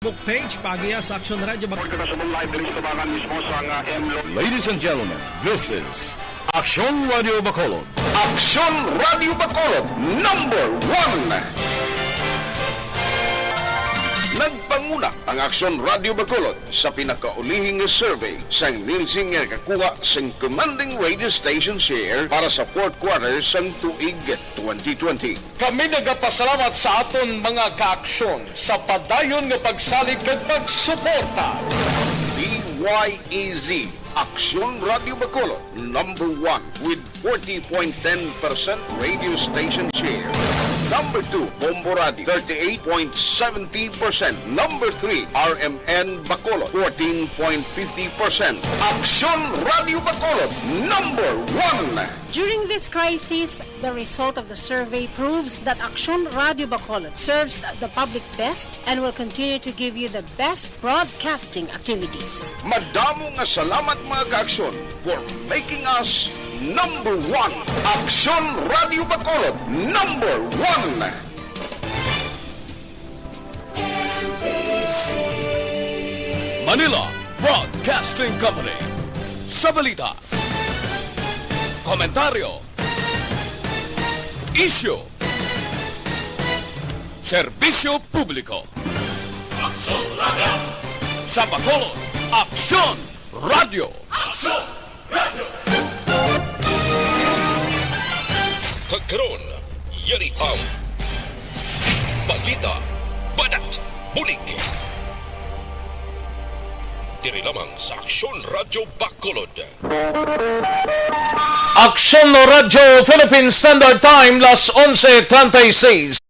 Facebook page Pagiya sa Aksyon Radio Bacolod. Ladies and gentlemen, this is Aksyon Radio Bacolod. Aksyon Radio Bacolod #1. Nagpanguna ang Aksyon Radio Bacolod sa pinakaulihing survey sa Nielsen nga kakuha sa commanding radio station share para sa fourth quarter sang tuig 2020. Kami nagapasalamat sa aton mga kaaksyon sa padayon nga pagsalig kag pagsuporta. DYEZ Aksyon Radio Bacolod #1 with 40.10% radio station share. Number 2, Bombo Radio, 38.70%. Number 3, RMN Bacolod, 14.50%. Aksyon Radio Bacolod #1. During this crisis, the result of the survey proves that Aksyon Radio Bacolod serves the public best and will continue to give you the best broadcasting activities. Madamo nga salamat mga kaaksyon for making us #1. Aksyon Radio Bacolod #1. Manila Broadcasting Company. Sa balita, komentaryo, isyu, serbisyo publiko. Aksyon Radio. Sa Bacolod, Aksyon Radio. Aksyon Radio. Kagkaroon, yari ang balita, badat, bulig. Diri lamang sa Aksyon Radio Bacolod. Aksyon Radio Philippine Standard Time, las 11:36.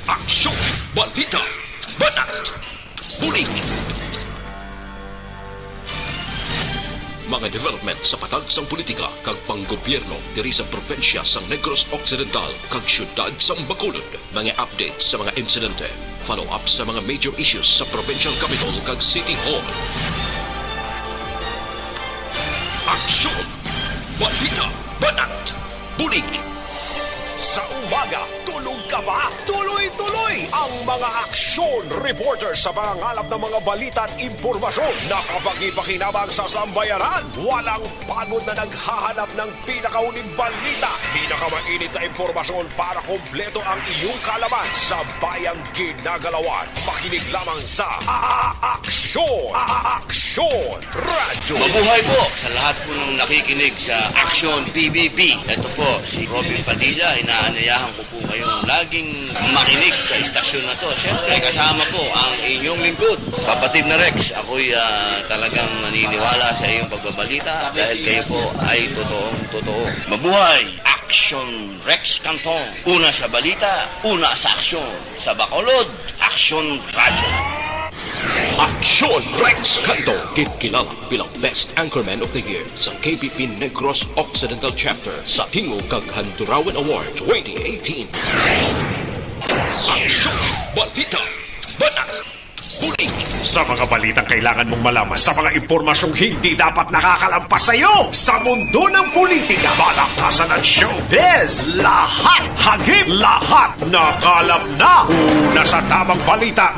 Aksyon, balita, banat, bulig. Mga development sa patagsang politika kag panggobyerno diri sa probinsya sang Negros Occidental kag syudad sang Bacolod. Mga update sa mga insidente, follow up sa mga major issues sa provincial capital kag City Hall. Aksyon, balita, banat, bulig. Sa umaga, tulog ka ba? Tuloy-tuloy ang mga aksyon reporter sa mga ngalap ng mga balita at impormasyon na kapag-ipakinabang sa sambayaran. Walang pagod na naghahanap ng pinakauling balita. Pinakamainit na impormasyon para kompleto ang iyong kalaman sa bayang ginagalawan. Makinig lamang sa Aksyon! Aksyon Radio! Mabuhay po sa lahat po ng nakikinig sa Aksyon PBB. Ito po si Robin Padilla. Inaanayahan ko po kayong laging makinig sa istasyon na to. Siyempre, kasama po ang inyong lingkod. Kapatid na Rex, ako'y talagang naniniwala sa iyong pagbabalita dahil kayo po ay totoong-totoo. Mabuhay! Aksyon Rex Canton. Una sa balita, una sa aksyon. Sa Bacolod, Aksyon Radio. Aksyon Rex Canto, kilala bilang Best Anchorman of the Year sa KBP Negros Occidental Chapter sa Tingog kag Handurawan Award 2018. Aksyon, balita, banat, bulig. Sa mga balitang kailangan mong malaman, sa mga impormasyong hindi dapat nakakalampas sa iyo, sa mundo ng politika, balakasan at showbiz, lahat, hagip, lahat, nakalap na. Una sa tamang balita,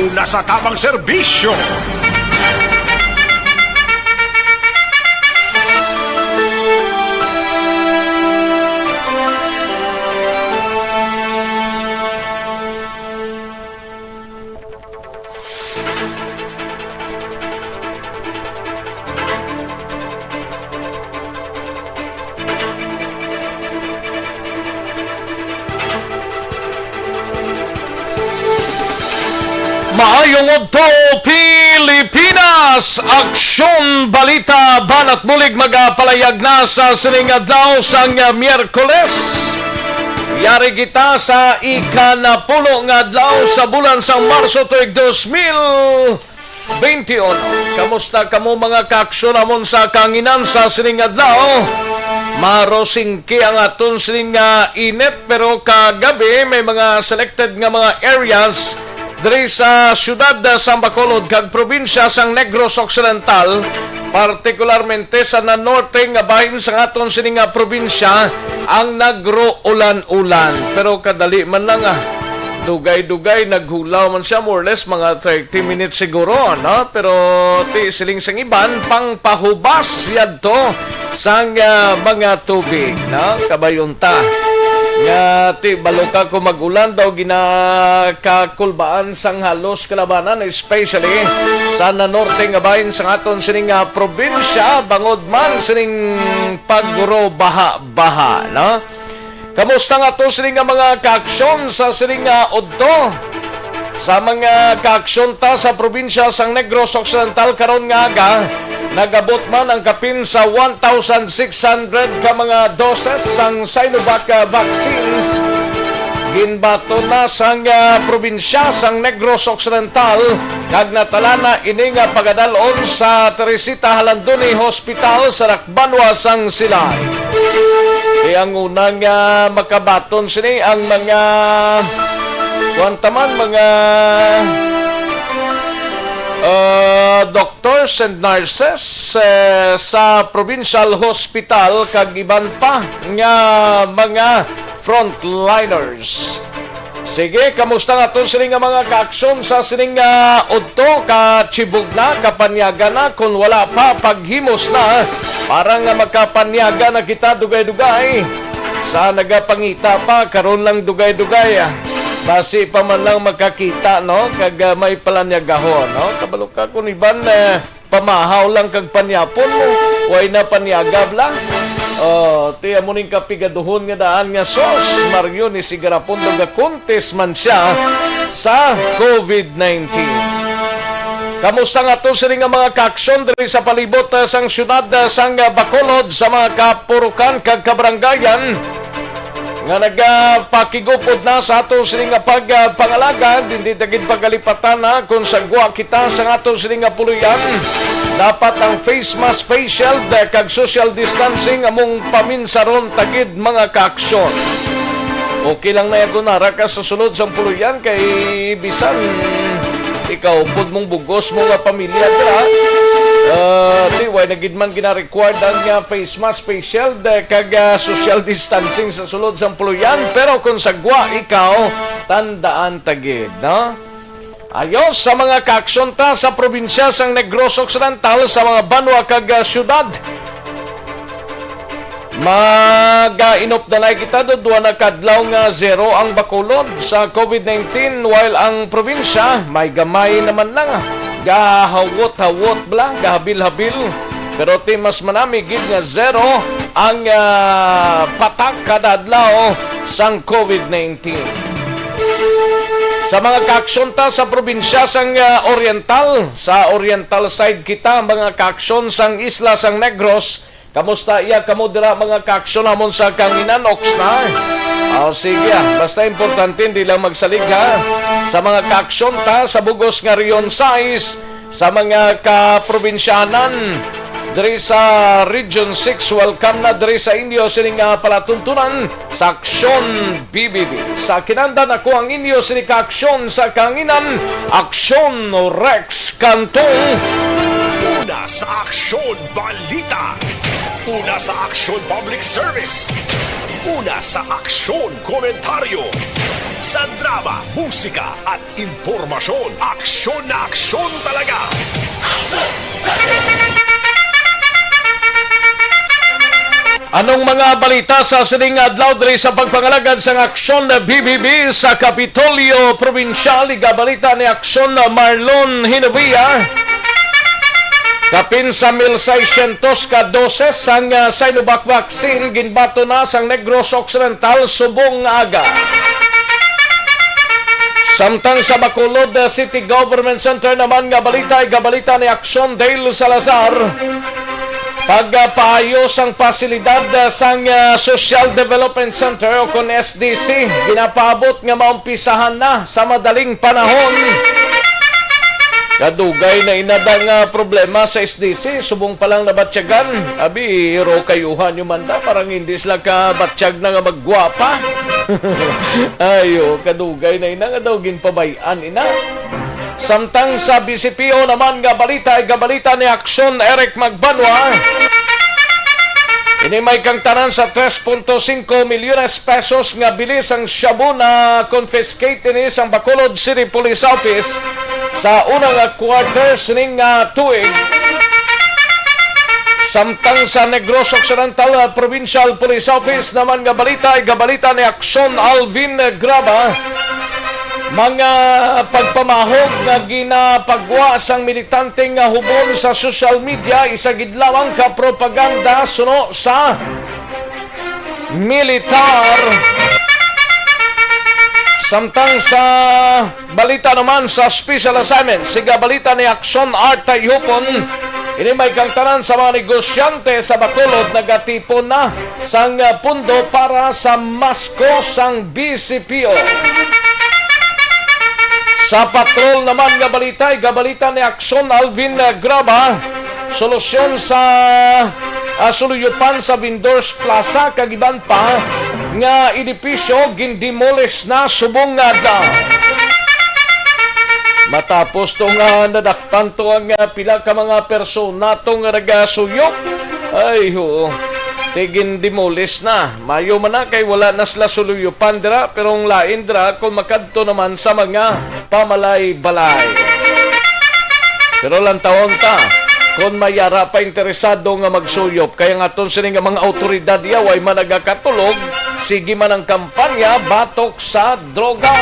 una sa tamang serbisyo. Maayong adto Pilipinas! Aksyon balita banat bulig magapalayag na sa sining adlaw sang Miyerkules. Yari kita sa ikanapulo nga adlaw sa bulan sang Marso tuig 2020. 21. Kamusta kamo mga kaaksyon namon sa kanginan sa sining adlaw? Marosingki ang aton sining init pero kagabi may mga selected nga mga areas diri sa syudad sa Bacolod kag probinsya sang Negros Occidental, partikularmente sa nanorte nga bahin sa aton sining probinsya ang nagro-ulan-ulan. Pero kadali man lang dugay-dugay naghulaw man siya, more or less mga 30 minutes siguro, no? Pero ti siling sang iban pang pahubas yadto sang mga tubig, no? Kabayunta nga ti baloka ko magulan daw ginakakulbaan sang halos kalabanan, especially sa nanorte nga bahin sa aton sining probinsya bangod man sining pagguro baha-baha, no? Kamusta nga to sining mga kaaksyon sa sining udto? Sa mga kaaksyon ta sa probinsya sang Negros Occidental karon nga nagabot man ang kapin sa 1,600 ka mga doses sang Sinovac vaccines. Ginbato na sang probinsya sang Negros Occidental kag natala na ini nga pagadalon sa Teresita Halandoni Hospital sa Rakbanwa sang Silay. Ang unang makabaton sini ang mga mga doctors and nurses sa provincial hospital kag iban pa nga mga frontliners. Sige, kamusta nga to sining mga kaaksyon sa sining udto ka chibog na, kapanyaga na kung wala pa paghimos na parang makapanyaga na kita dugay-dugay sa nagapangita pa karon lang dugay-dugay basi pa man lang makakita, no? Kag may palanyagahon, no? Kabalo ka kung iban pamahaw lang kag panyapon mo way na panyagab lang. Tiya mo ning kapigaduhon nga daan nga sos Mario ni sigarapon nga contest man siya sa COVID-19. Kamusta nga to sining mga kaaksyon diri sa palibot sang syudad sang Bacolod sa mga kapurukan kag kabaranggayan nga nagpakigupod na sa ato sining pagpangalaga, hindi dagid pagalipatan na kung sagwa kita sa ato sining puluyan. Dapat ang face mask, face shield, kag social distancing among paminsaron tagid mga kaaksyon. Okay lang na yato nara ka sa sulod sa puluyan kay bisan ikaw pud mong bugos mo nga pamilya dira. Way nagid man gina-required ang face mask, face shield, kag social distancing sa sulod sa puluyan. Pero kung sagwa ikaw, tandaan tagid, no? Ayos sa mga kaaksyon ta sa probinsya sang Negros Occidental sa mga banwa kag syudad. Mag-inop na kita duwa na kadlaw nga zero ang Bacolod sa COVID-19 while ang probinsya may gamay naman lang gahawot-hawot bla, gahabil-habil. Pero mas manami gid nga zero ang patak kada adlaw sang COVID-19. Sa mga kaaksyon ta sa probinsya sang Oriental, sa Oriental side kita mga kaaksyon sang isla sang Negros. Kamusta iya kamo dira mga kaaksyon namon sa Kanginan, Oxnard? Sige basta importante hindi lang magsalig sa mga kaaksyon ta sa bugos nga Rion size sa mga kaprobinsyanan diri sa Region 6. Welcome na diri sa inyo sining palatuntunan sa Aksyon BBB. Sa kinandan ako ang inyo sining kaaksyon sa Kanginan, Aksyon Rex Cantong. Una sa Aksyon Balita. Una sa Aksyon Public Service. Una sa Aksyon Komentaryo. Sa drama, musika at impormasyon. Aksyon na aksyon talaga. Anong mga balita sa sining adlaw diri sa pagpangalagad sa Aksyon BBB sa Kapitolyo Provincial? Igabalita ni Aksyon Marlon Hinovia. Kapin sa 1,600 ka doses sang Sinovac vaccine ginbato na sang Negros Occidental subong aga. Samtang sa Bacolod City Government Center naman nga balita ay gabalita ni Aksyon Dale Salazar. Pagpaayos ang pasilidad sang Social Development Center o kon SDC ginapaabot nga maumpisahan na sa madaling panahon. Kadugay na inadang problema sa SDC, subong palang nabatsyagan. Abi, hero kayuhan yung manda, parang hindi sila kabatsyag na nga magwapa. Ayo, kadugay na ina nga daw ginpabayan ina. Samtang sa BCPO naman nga balita, gabalita ni Aksyon Eric Magbanwa. Ini may kang tanan sa 3.5 milyones pesos nga bilis ang shabu na confiscate ni sa Bacolod City Police Office sa unang quarters ning tuig. Samtang sa Negros Occidental Provincial Police Office naman nga balita, gabalita ni Aksyon Alvin Graba. Mga pagpamahog na ginapagwa sang militanteng hubon sa social media, isagid lamang ka propaganda suno sa militar. Samtang sa balita naman sa special assignment, siga balita ni Aksyon Art Tayupon, ini may kangtanan sa mga negosyante sa Bacolod nagatipon na sang pundo para sa masko sang BCPO. Sa patrol naman nga balita, gabalita ni Aksyon Alvin Graba, solusyon sa suluyupan sa Vendors Plaza kagiban pa nga edipisyo gindimoles na subong nga daw. Matapos to nga nadakpan to ang pila ka mga persona to nga nagasuyok, ay ho, tigin demolis na. Mayo man na kay wala na sila suluyupan dira, pero ang lain dira kung makadto naman sa mga pamalay-balay. Pero lang tawon ta, kung mayara pa interesado nga magsuyop, kaya nga ton sila nga mga autoridad yaway managakatulog, sige man ang kampanya, batok sa droga.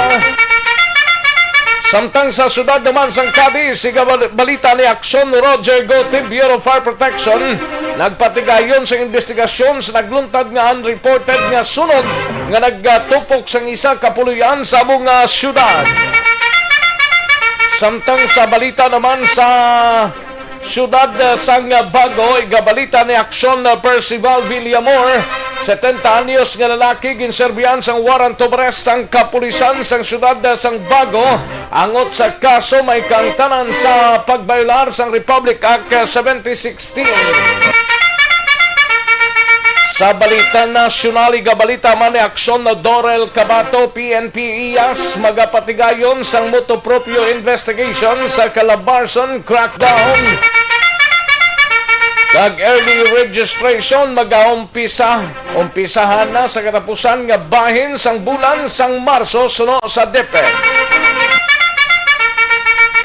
Samtang sa sudad naman sang Cadiz, siga balita ni Aksyon Roger Gotti, Bureau of Fire Protection, nagpatigayon sa investigasyon sa nagluntad nga unreported nga sunog nga nagtupok sang isa kapuluyan sa mga syudad. Samtang sa balita naman sa syudad sang Bago, igabalita ni Aksyon Percival Villamor, 70 anyos nga lalaki ginserbihan sang warrant of arrest sang kapulisan sang syudad sang Bago angot sa kaso may kangtanan sa pagbayular sang Republic Act 1716. Sa balita nasyonal, gabalita man ni Aksyon Dorel Cabato, PNP IAS, magapatigayon sang motopropyo investigation sa Calabarzon crackdown. Kag early registration umpisahan na sa katapusan nga bahin sang bulan sang Marso suno sa DepEd.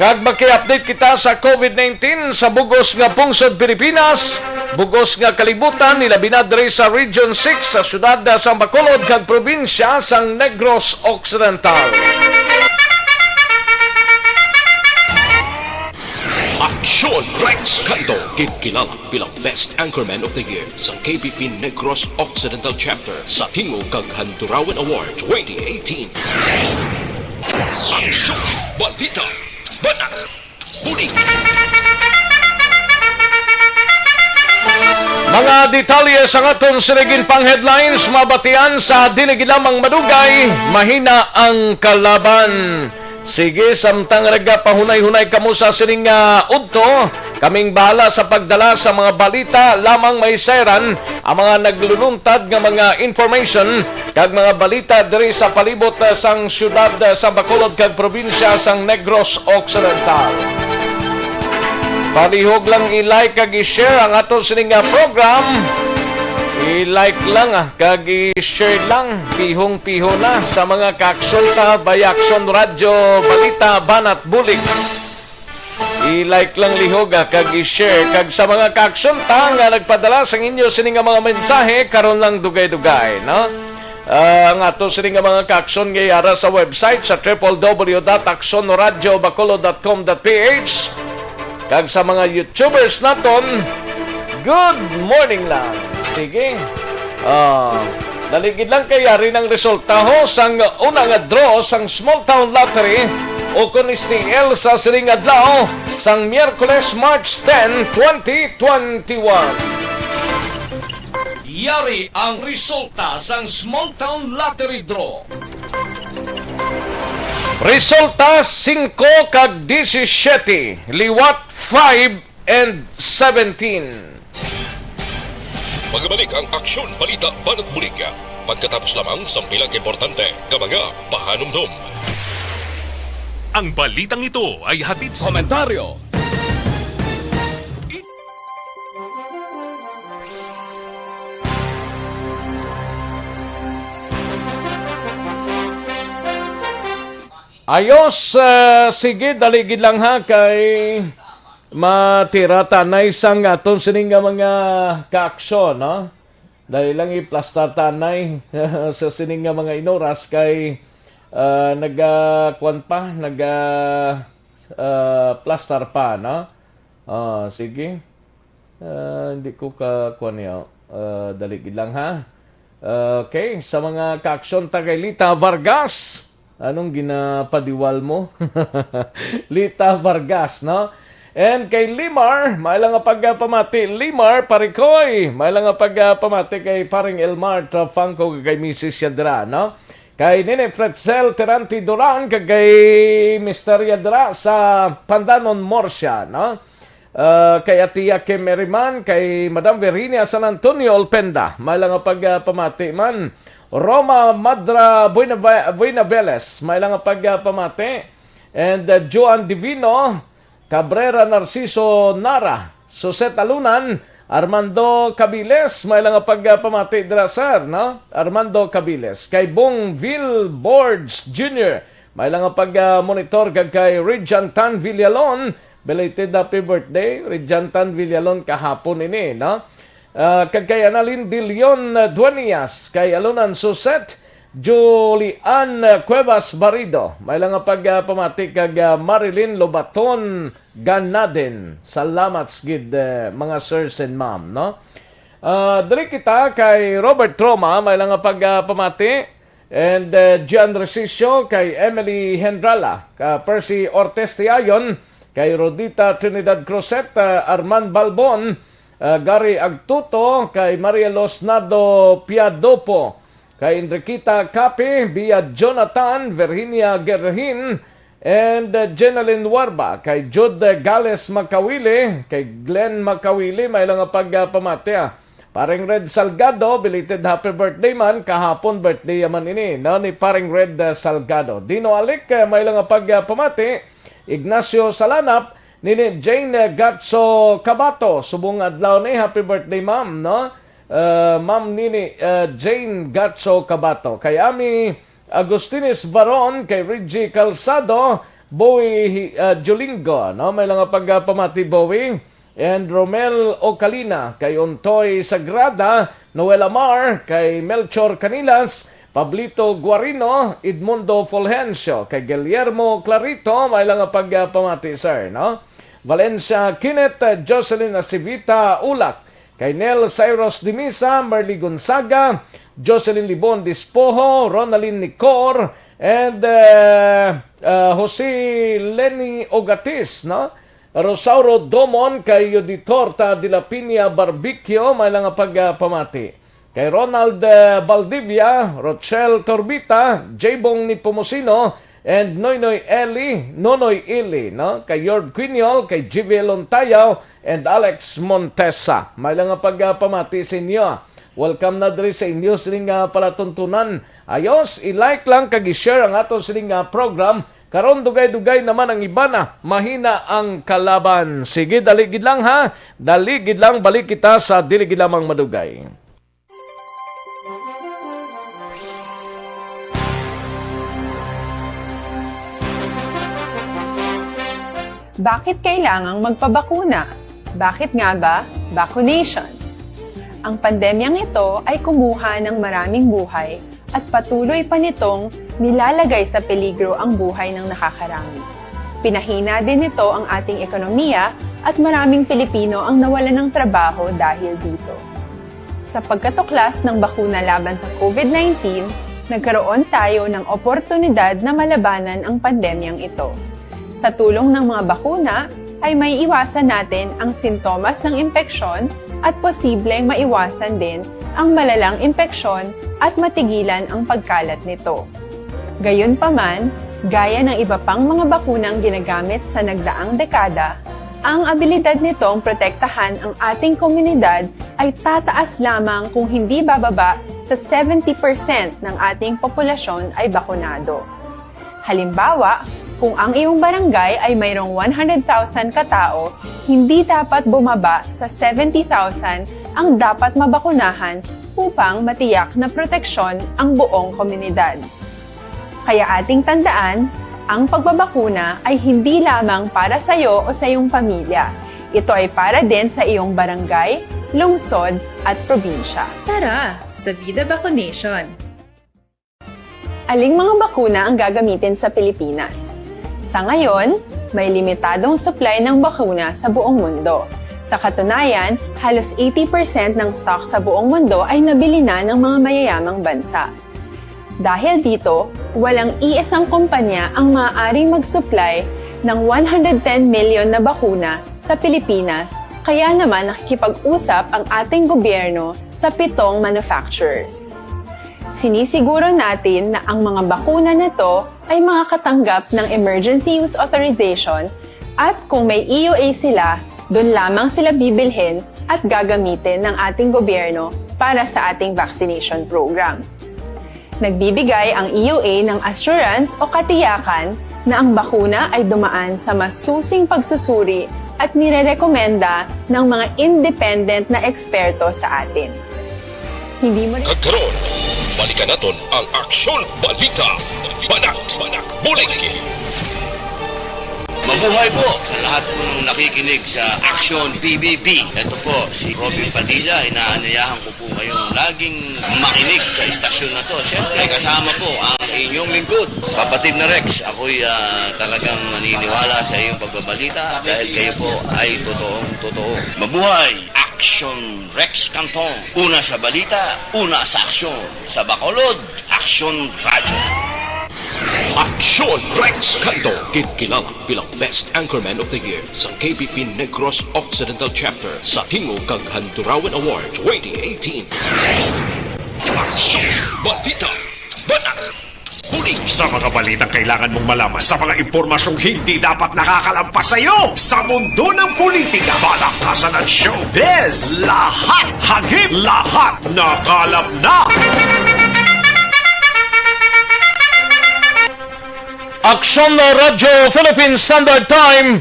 Kag maki-update kita sa COVID-19 sa bugos nga pungsod Pilipinas, bugos nga kalibutan nila binadre sa Region 6 sa syudad sa Bacolod kag probinsya sang Negros Occidental. Aksyon Rex Canto, kilala bilang Best Anchorman of the Year sa KBP Negros Occidental Chapter sa Tingog kag Handurawan Award 2018. Aksyon, balita, banat, bulig. Mga detalye sa aton sinigin pang headlines, mabatian sa dinigilamang madugay, mahina ang kalaban. Sige, samtang pahunay-hunay kamo sa sining udto, kaming bahala sa pagdala sa mga balita, lamang may seran ang mga nagluluntad nga mga information kag mga balita diri sa palibot sang syudad sa Bacolod kag probinsya sang Negros Occidental. Palihog lang i-like kag i-share ang aton sining program. I-like lang kag i-share lang, pihong-piho na sa mga kaaksyonta, Bayakson Radyo, Balita, Banat, Bulik. I-like lang lihog kag i-share kag sa mga kaaksyonta nga nagpadala sa inyo sining mga mensahe karon lang dugay-dugay, no? Ang ato sining mga kaaksyon ngayara sa website sa www.aksonradiobacolod.com.ph. Kag sa mga YouTubers naton, good morning lang. Sige. Naligid lang kaya rin ang resulta ho sang unang draw sang Small Town Lottery o Kunistiel sa siring adlaw sang Miyerkules, March 10, 2021. Yari ang resulta sang Small Town Lottery draw. Resulta 5 kag 17, liwat 5 and 17. Magbalik ang aksyon, balita, banat bulig. Pagkatapos lamang sa pilang importante, mga pahanumdum. Ang balitang ito ay hatid sa Komentaryo. Ayos, sige, daligid lang ha kay matirata na isang aton sining nga mga kaaksyon, no? Dahil lang i-plastar tanay sa sining nga mga inoras kay plastar pa, no? Sige. Hindi ko kakuan niya. Daligid lang ha. Okay, sa mga kaaksyon tagay Lita Vargas. Anong ginapadiwal mo? Lita Vargas, no? And kay Limar, may lang nga pagpamati. Limar Parikoy, may lang nga pagpamati kay paring Elmar Trafangco kay Mrs. Yadra, no? Kay Nene Fretzel Teranti Duran kay Mr. Yadra sa Pandanon Morsia, no? Kay Atia Kim Meriman, kay Madam Virginia San Antonio Olpenda, may lang nga pagpamati man. Roma Madra Buenaveles, may lang nga pagpamati. And Joan Divino, Cabrera Narciso Nara, Suset Alunan, Armando Cabiles, may lang nga pagpamati dira sir, no? Armando Cabiles. Kay Bongville Boards Jr., may lang nga pag-monitor kay Regent Tan Villalon, belated happy birthday, Regent Tan Villalon kahapon ini, no? Kay Analin De Leon Dueñas, kay Alunan Suset, Julian Cuevas Barido, may lang nga pagpamati kag Marilyn Lobaton Ganaden. Salamat gid mga sirs and ma'am, no? Dali kita kay Robert Troma, may lang nga pagpamati. And Gian Resisio, kay Emily Hendrala, Percy Ortiz Tiayon, kay Rodita Trinidad Cruzet, Arman Balbon, Gary Agtuto, kay Maria Losnardo Piadopo, kay Enriqueta Capi, via Jonathan, Virginia Gerhin, and Jenaline Warba, kay Jude Gales Makawili, kay Glenn Makawili, may lang pagpamati. Paring Red Salgado, belated happy birthday man, kahapon birthday man ini, no, ni Paring Red Salgado. Dino Alik, may lang pagpamati. Ignacio Salanap, ni Jane Gatso Cabato, subong adlaw ni happy birthday ma'am, no? Ma'am nini Jane Gatso Cabato. Kay Ami Agustines Baron, kay Reggie Calzado, Bowie Jolingo, no? May lang pagpamati Bowie. And Romel Ocalina, kay Ontoy Sagrada, Noel Amar, kay Melchor Canilas, Pablito Guarino, Edmundo Fulgencio, kay Guillermo Clarito, may lang pagpamati sir, no? Valencia Kinet, Jocelyn Acivita Ulak, kay Nel Cyrus Dimisa, Marley Gonzaga, Jocelyn Libon Dispoho, Ronaldin Nicor, and Jose Lenny Ogatis, no? Rosauro Domon, kay Yuditorta de la Piña Barbicchio, may lang pagpamati. Kay Ronald Valdivia, Rochelle Torbita, J-Bong Nipomusino, and Noynoy Ili, no? Kay Yord Quiniol, kay G.V. Lontayaw, and Alex Montesa. May lang pagpamati sa inyo. Welcome na diri sa inyo sining palatuntunan. Ayos, i-like lang kag i-share ang ato sining program. Karon dugay-dugay naman ang iba na mahina ang kalaban. Sige, daligid lang ha. Daligid lang, balik kita sa diligid lamang madugay. Bakit kailangang magpabakuna? Bakit nga ba vaccination? Ang pandemyang ito ay kumuha ng maraming buhay at patuloy pa nitong nilalagay sa peligro ang buhay ng nakakarami. Pinahina din nito ang ating ekonomiya at maraming Pilipino ang nawalan ng trabaho dahil dito. Sa pagkatuklas ng bakuna laban sa COVID-19, nagkaroon tayo ng oportunidad na malabanan ang pandemyang ito. Sa tulong ng mga bakuna, ay may iwasan natin ang sintomas ng impeksyon at posibleng maiwasan din ang malalang impeksyon at matigilan ang pagkalat nito. Gayunpaman, Gaya ng iba pang mga bakunang ginagamit sa nagdaang dekada, ang abilidad nitong protektahan ang ating komunidad ay tataas lamang kung hindi bababa sa 70% ng ating populasyon ay bakunado. Halimbawa, kung ang iyong barangay ay mayroong 100,000 katao, hindi dapat bumaba sa 70,000 ang dapat mabakunahan upang matiyak na proteksyon ang buong komunidad. Kaya ating tandaan, ang pagbabakuna ay hindi lamang para sa iyo o sa iyong pamilya. Ito ay para din sa iyong barangay, lungsod at probinsya. Tara, sa Vida Vaccination! Aling mga bakuna ang gagamitin sa Pilipinas? Sa ngayon, may limitadong supply ng bakuna sa buong mundo. Sa katunayan, halos 80% ng stock sa buong mundo ay nabili na ng mga mayayamang bansa. Dahil dito, walang iisang kumpanya ang maaaring mag-supply ng 110 million na bakuna sa Pilipinas, kaya naman nakikipag-usap ang ating gobyerno sa 7 manufacturers. Sinisiguro natin na ang mga bakuna na to ay makakatanggap ng Emergency Use Authorization at kung may EUA sila, doon lamang sila bibilhin at gagamitin ng ating gobyerno para sa ating vaccination program. Nagbibigay ang EUA ng assurance o katiyakan na ang bakuna ay dumaan sa masusing pagsusuri at nirerekomenda ng mga independent na eksperto sa atin. Hindi mo rin... Kagkaroon, balikan natin ang Aksyon Balita. Banat, bulig. Mabuhay po sa lahat po ng nakikinig sa Action PBB. Ito po, si Robin Padilla. Inaanayahan ko po kayong laging makinig sa istasyon na to. Siyempre, kasama po ang inyong lingkod. Kapatid na Rex, ako'y talagang naniniwala sa iyong pagbabalita dahil kayo po ay totoong-totoo. Mabuhay! Action Rex Canton. Una sa balita, una sa aksyon. Sa Bacolod, Action Radio. Aksyon Rex Canto, kilala bilang Best Anchorman of the Year sa KBP Negros Occidental Chapter sa Tingog kag Handurawan Award 2018. Aksyon Balita. Banat. Bulig. Sa mga balitang kailangan mong malaman, sa mga impormasyong hindi dapat nakakalampas sa iyo, sa mundo ng politika, balakasan at showbiz, lahat hagip, lahat nakalap na. Aksyon Radio Philippine Standard Time,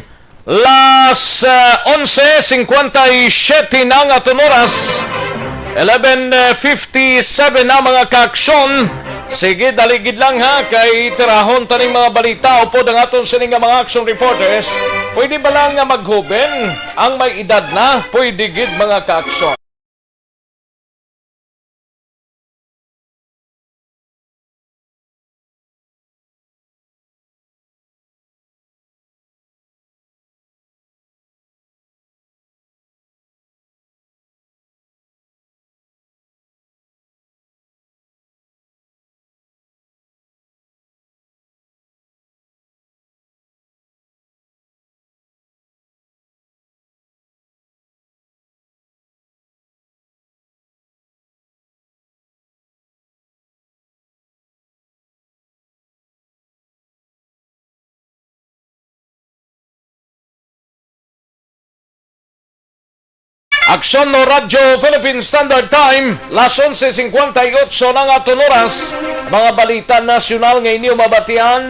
las 11:57 ng atong oras, 11:57 na mga kaaksyon. Sige, daligid lang ha, kay tirahon taning mga balita upod ang aton sining mga action reporters. Pwede ba lang nga maghuben? Ang may edad na, pwede gid mga kaaksyon. Aksyon no Radyo Philippine Standard Time, las 11:58 ng aton oras. Mga balita nasyonal nga inyo mabatian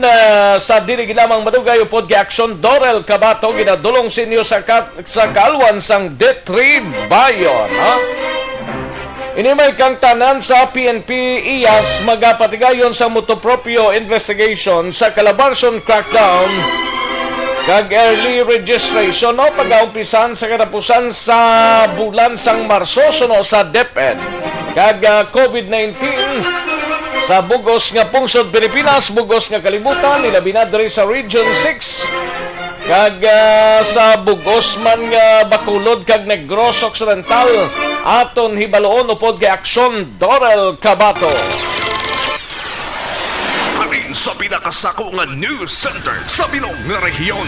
sa dili lamang madugay upod kay Aksyon Dorel Cabato ginadulong sa inyo sa kaalwan sang Detrib Bayon. Inimay kang tanan sa PNP IAS magapatigayon sa motopropyo investigation sa Calabarzon crackdown kag early registration no pag-aumpisan sa katapusan sa bulan sang Marso suno sa DepEd kag COVID-19 sa bugos nga pungsod Pilipinas, bugos nga kalibutan ilabi na diri sa Region 6 kag sa bugos man nga Bacolod kag Negros Occidental aton hibaloon upod kay Aksyon Dorel Cabato. Alin sa pinakasako nga news center sa bilog nga rehiyon.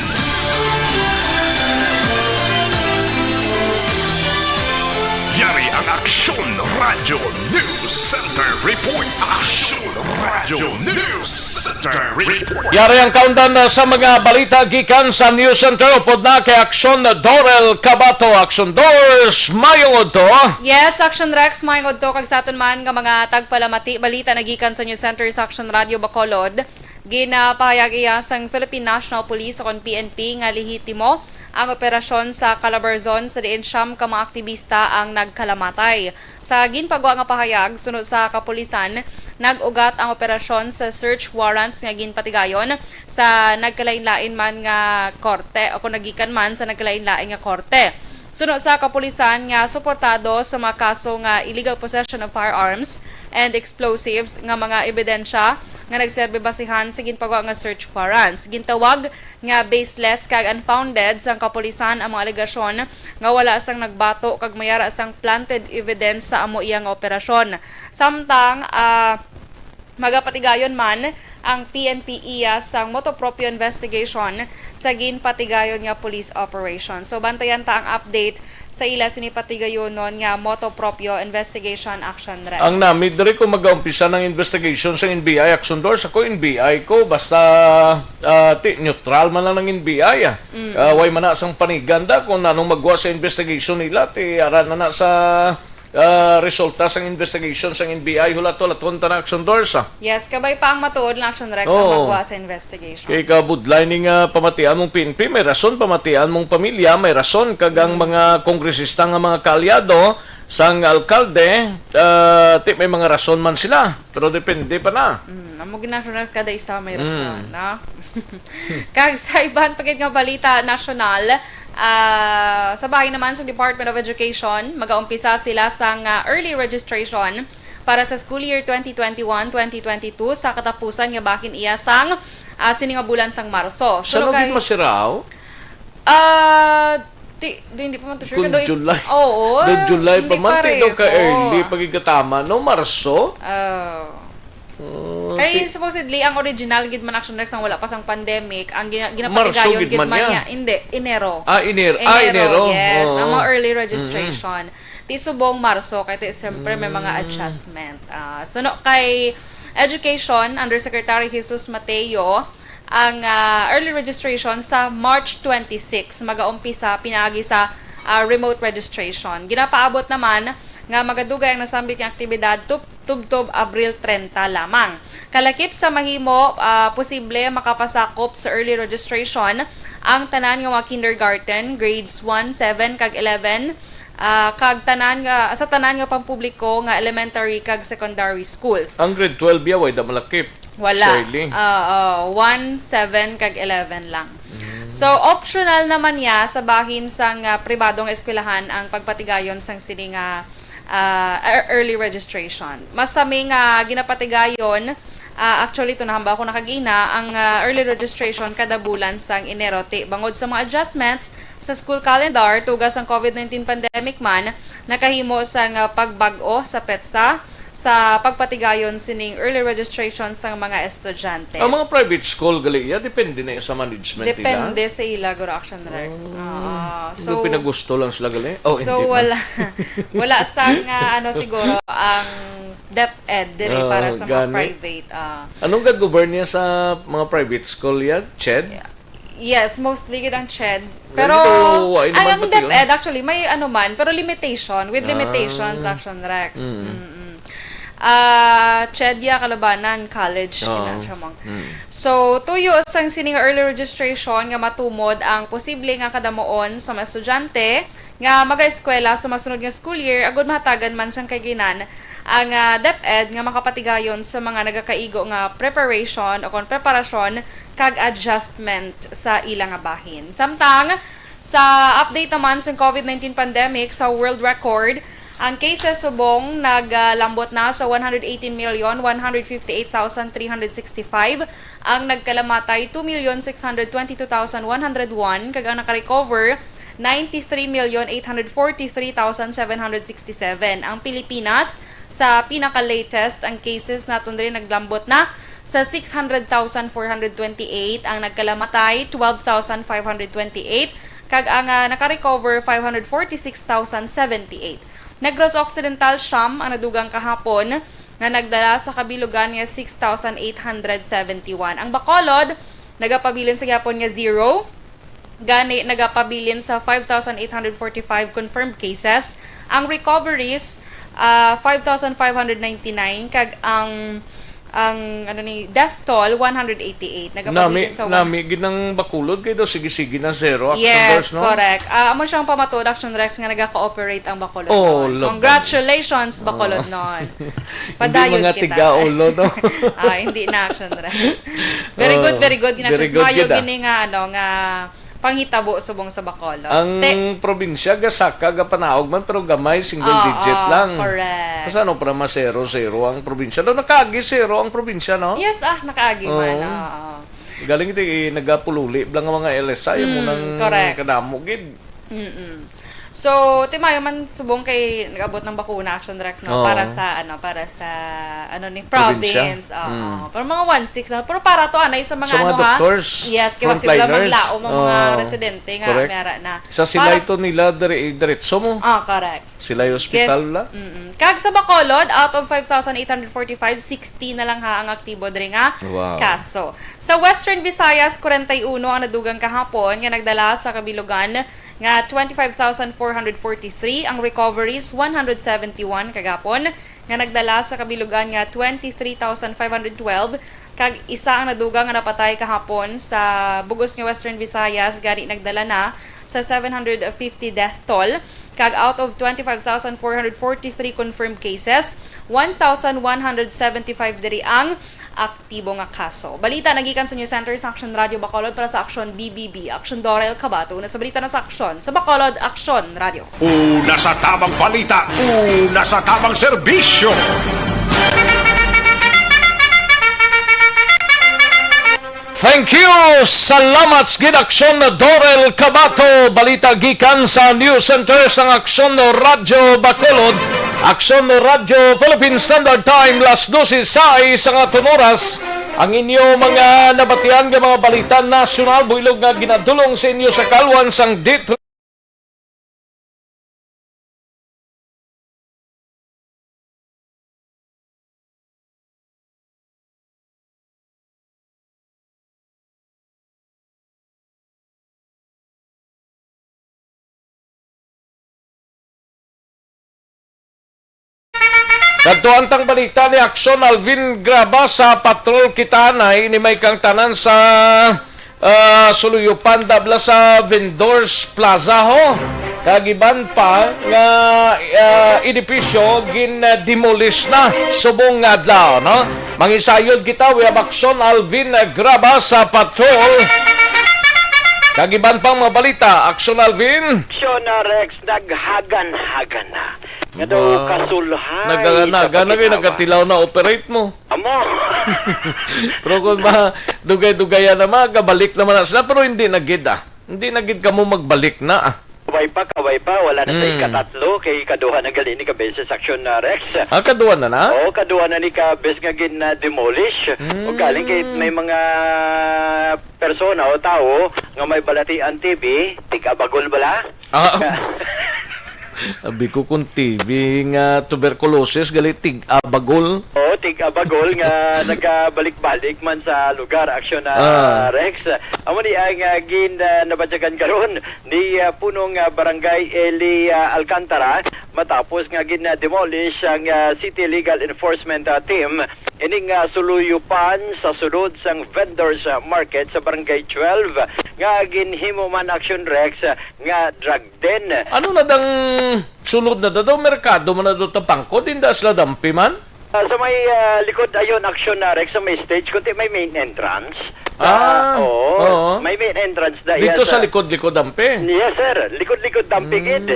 Yari ang Aksyon Radio News Center Report. Aksyon Radio News Center Report. Yari ang countdown sa mga balita gikan sa News Center upod na kay Aksyon Dorel Cabato. Aksyon Doors, mayong to. Yes, Action Rex, mayong to kag sa aton man nga mga tagpalamati balita nagikan sa News Center sa Action Radio Bacolod. Ginapahayag iya sang Philippine National Police o PNP nga lehitimo ang operasyon sa Calabarzon sa diin siyam ka mga aktivista ang nagkalamatay. Sa ginpagawa nga pahayag sunod sa kapulisan, nag-ugat ang operasyon sa search warrants nga ginpatigayon sa nagkalain-lain man nga korte o kung nagikan man sa nagkalain-lain nga korte. Sunod sa kapulisan nga suportado sa mga kaso nga illegal possession of firearms and explosives nga mga ebidensya nga nagserbe basihan sa ginpagawa nga search warrants. Gintawag nga baseless kag unfounded sang kapulisan ang mga alegasyon nga wala sang nagbato kag mayara sang planted evidence sa amo iya nga operasyon. Samtang magapatigayon man ang PNP iya sang motopropyo investigation sa ginpatigayon nga police operation. So bantayan ta ang update sa ila sinipatigayon nun nga motopropyo investigation action rest. Ang namid diri ko mag-umpisa ng investigation sa NBI Action Doors. Ako NBI ko basta neutral man lang ng NBI. Way man na sang paniganda kung anong magwa sa investigation nila aran na sa resulta sang investigation sang NBI hulat-hulaton ta na Action Doors. Yes, kabay pa ang matuod ng Action Rex ang magwa sa investigation. Kay kabudlay ning pamatian mong PNP, may rason pamatian mong pamilya, may rason kagang mga kongresista nga mga kaalyado sang alkalde, may mga rason man sila, pero depende pa na. Amo ginagro kada isa may rason, no? Kag sa iban pagit nga balita nasyonal, sa bahay naman sa Department of Education, mag-aumpisa sila sang early registration para sa school year 2021-2022 sa katapusan nga bahin iya sang sini nga bulan sang Marso. Sa logit masiraw? Hindi pa man to sure. Kung July. Oo. Doon July pa man, doon ka early, pagkikatama, no? Marso? Kaya supposedly, ang original gid man Action Rex ang wala pa sang pandemic, ang ginapatigayon gid man niya. Hindi, Enero. Enero. Yes, ang mga early registration. Tisubong Marso, kaya siyempre may mga adjustment. So, kay Education, Undersecretary Jesus Mateo, ang early registration sa March 26, mag-aumpisa pinagi sa remote registration. Ginapaabot naman nga magadugay ang nasambit ng aktibidad tubtob Abril 30 lamang. Kalakip sa mahimo, posible makapasakop sa early registration ang tanan nga mga kindergarten, grades 1, 7, kag 11, kag tanan nga sa tanan nga pampubliko nga elementary kag secondary schools. Ang grade 12 ya way da malakip. Wala. 1, 7 kag 11 lang. So optional naman ya sa bahin sang pribadong eskwelahan ang pagpatigayon sang sini nga early registration. Mas sa nga ginapatigayon, actually ito nahamba ako nakagina ang early registration kada bulan sang Enero bangod sa mga adjustments sa school calendar tugas ang COVID-19 pandemic man nakahimo sang pagbag-o sa PETSA sa pagpatigayon sining early registration sang mga estudyante. Ang mga private school gali depende na sa management nila. Depende sa ila Guro Action Rex. So pinagusto lang sila gali. So wala sang siguro ang DepEd dire para sa mga private. Anong gag-govern niya sa mga private school yan? CHED? Yes, mostly gid ang CHED. Pero ang DepEd actually may man pero limitation with limitations Action Rex. Chedia Kalabanan College kinashamang. So tuyo sang sining early registration nga matumod ang posible nga kadamoon sa mga estudyante nga maga-eskwela sa masunod nga school year agud mahatagan man sang kayginan ang DepEd nga makapatigayon sa mga nagakaigo nga preparation o kon preparasyon kag adjustment sa ilang nga bahin. Samtang sa update naman sa COVID-19 pandemic sa world record, ang cases subong naglambot na sa 118,158,365. Ang nagkalamatay 2,622,101 kag ang naka-recover 93,843,767. Ang Pilipinas sa pinaka-latest ang cases naton diri naglambot na sa 600,428. Ang nagkalamatay 12,528 kag ang naka-recover 546,078. Negros Occidental siyam ang nadugang kahapon nga nagdala sa kabilugan nga 6,871. Ang Bacolod nagapabilin sa gyapon nga 0. Gani nagapabilin sa 5,845 confirmed cases. Ang recoveries 5,599 kag ang death toll 188 nagapabilin sa nami ginang Bacolod kay daw sige na zero action yes, no? correct. Amo siyang pamatod Action Rex nga nagaka-operate ang Bacolod Oh, noon. Congratulations Bacolod noon. Padayon Hindi mga kita. tiga-ulo, no? Hindi na Action Rex. Very good, very good. Very good, Mayo good, gini nga nga panghitabo subong sa Bacolod. Ang probinsya gasaka gapanaog man pero gamay single digit lang. Correct. Kasano para ma 0-0 ang probinsya? No, nakaagi 0 ang probinsya, no? Yes, nakaagi man. Galing ito nagapululi lang ang mga LSI mo nang kadamo gid. So, timayo man subong kay nag-abot ng bakuna Action Rex no para sa ni province. Pero mga 1/6 na pero para to anay sa mga doctors, yes, kay wag sila maglaom ang mga residente nga mera na. Sa sila ito nila diretso mo. Correct. Sila yung hospital la. Kag sa Bacolod, out of 5,845, 60 na lang ang aktibo diri nga kaso. Sa Western Visayas, 41 ang nadugang kahapon nga nagdala sa kabilugan nga 25,443, ang recoveries 171 kagapon nga nagdala sa kabilugan nga 23,512 kag isa ang nadugang nga napatay kahapon sa bugos nga Western Visayas gani nagdala na sa 750 death toll kag out of 25,443 confirmed cases 1,175 diri ang aktibo nga kaso. Balita nagikan sa News Center sa Action Radio Bacolod para sa Action BBB. Action Dorel Cabato na sa balita na sa Action sa Bacolod Action Radio. Una sa tamang balita, una sa tamang serbisyo. Thank you! Salamat sa Aksyon na Dorel Cabato. Balita gikan sa News Center sa Aksyon Radio Bacolod. Aksyon Radio Philippine Standard Time las 12 sa nga oras. Ang inyo mga nabatian nga mga balita nasyonal builog nga ginadulong sa inyo sa kalwan sang dito. Kadtuantang balita ni Aksyon Alvin Graba sa patrol kitanay ni may kang tanan sa Suluyupan dabla sa Vendors Plaza ho. Kagiban pa nga edipisyo gin-demolish na subong adlaw no. Mangisayod kita we have Aksyon Alvin Graba sa patrol. Kagiban pang mga balita, Aksyon Alvin. Aksyon Rex naghagan-hagan na. Nga daw kasulhay. Naganaga na kayo, nagkatilaw na operate mo. Amo. Pero kung ba, dugay-dugayan naman, kabalik naman na sila, pero hindi nagid Hindi nagid ka mo magbalik na Kaway pa, wala na sa ikatatlo, kay kaduha na gali ni Kabes sa Aksyon Rex. Kaduha na na? Oo, kaduha na ni Kabes nga gin-demolish. O galing kay may mga persona o tao nga may balatian TV, tig-abagol bala. Abi ko kung TV nga tuberculosis galitig abagol. Oo, tig-abagol nga nagabalik-balik man sa lugar Aksyon Rex. Amo ni ang nabadyagan karon ni punong barangay Eli Alcantara matapos nga gin-demolish ang City Legal Enforcement Team ining suluyupan sa sulod sang Vendors Market sa Barangay 12 nga ginhimo man Aksyon Rex nga drug den. Ano na dang sulod na daw merkado man na daw tapangko din da sila dampi man? Sa may likod ayon Aksyon Rex sa may stage kundi may main entrance. Oo. May main entrance da dito sa likod-likod dampi. Yes sir, likod-likod dampi gid.